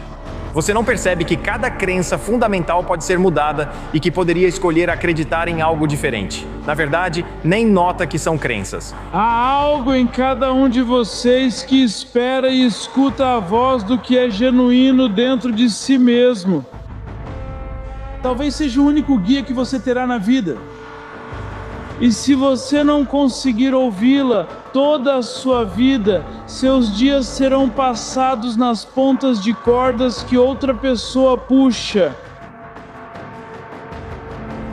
Você não percebe que cada crença fundamental pode ser mudada e que poderia escolher acreditar em algo diferente. Na verdade, nem nota que são crenças. Há algo em cada um de vocês que espera e escuta a voz do que é genuíno dentro de si mesmo. Talvez seja o único guia que você terá na vida. E se você não conseguir ouvi-la toda a sua vida, seus dias serão passados nas pontas de cordas que outra pessoa puxa.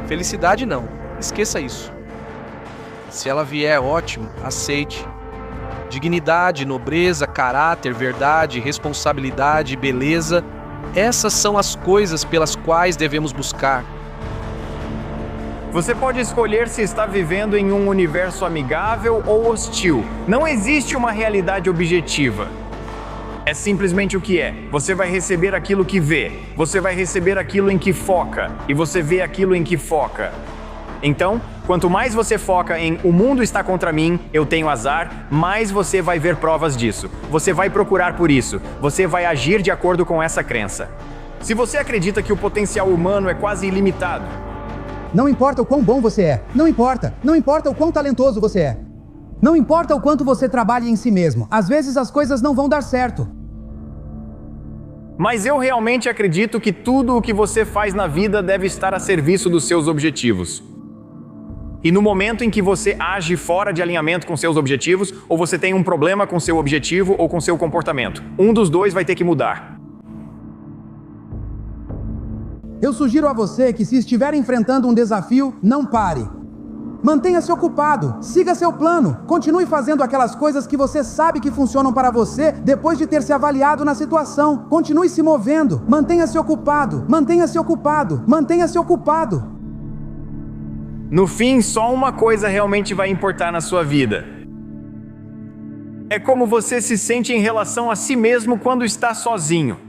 Felicidade não, esqueça isso. Se ela vier, ótimo, aceite. Dignidade, nobreza, caráter, verdade, responsabilidade, beleza, essas são as coisas pelas quais devemos buscar. Você pode escolher se está vivendo em um universo amigável ou hostil. Não existe uma realidade objetiva. É simplesmente o que é. Você vai receber aquilo que vê. Você vai receber aquilo em que foca. E você vê aquilo em que foca. Então, quanto mais você foca em "o mundo está contra mim, eu tenho azar", mais você vai ver provas disso. Você vai procurar por isso. Você vai agir de acordo com essa crença. Se você acredita que o potencial humano é quase ilimitado, não importa o quão bom você é. Não importa o quão talentoso você é. Não importa o quanto você trabalhe em si mesmo, às vezes as coisas não vão dar certo. Mas eu realmente acredito que tudo o que você faz na vida deve estar a serviço dos seus objetivos. E no momento em que você age fora de alinhamento com seus objetivos, ou você tem um problema com seu objetivo ou com seu comportamento, um dos dois vai ter que mudar. Eu sugiro a você que, se estiver enfrentando um desafio, não pare. Mantenha-se ocupado, siga seu plano, continue fazendo aquelas coisas que você sabe que funcionam para você depois de ter se avaliado na situação. Continue se movendo, mantenha-se ocupado, mantenha-se ocupado, mantenha-se ocupado. No fim, só uma coisa realmente vai importar na sua vida. É como você se sente em relação a si mesmo quando está sozinho.